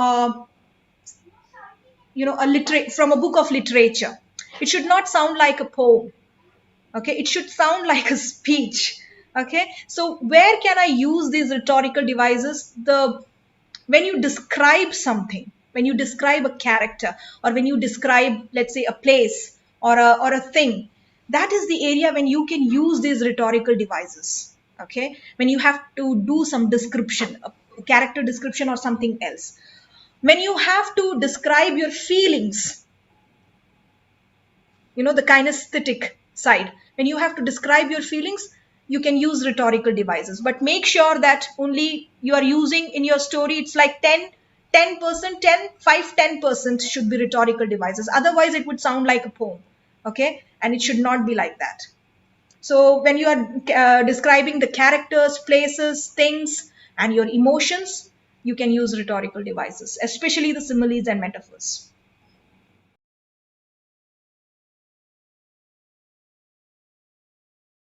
from a book of literature. It should not sound like a poem. Okay, it should sound like a speech. Okay, so where can I use these rhetorical devices? When you describe something, when you describe a character, or when you describe, let's say, a place or a thing, that is the area when you can use these rhetorical devices. Okay, when you have to do some description, a character description or something else. When you have to describe your feelings, the kinesthetic side, when you have to describe your feelings, you can use rhetorical devices, but make sure that only you are using in your story, it's like 10%, 10% should be rhetorical devices. Otherwise it would sound like a poem. Okay, and it should not be like that. So when you are describing the characters, places, things, and your emotions, you can use rhetorical devices, especially the similes and metaphors.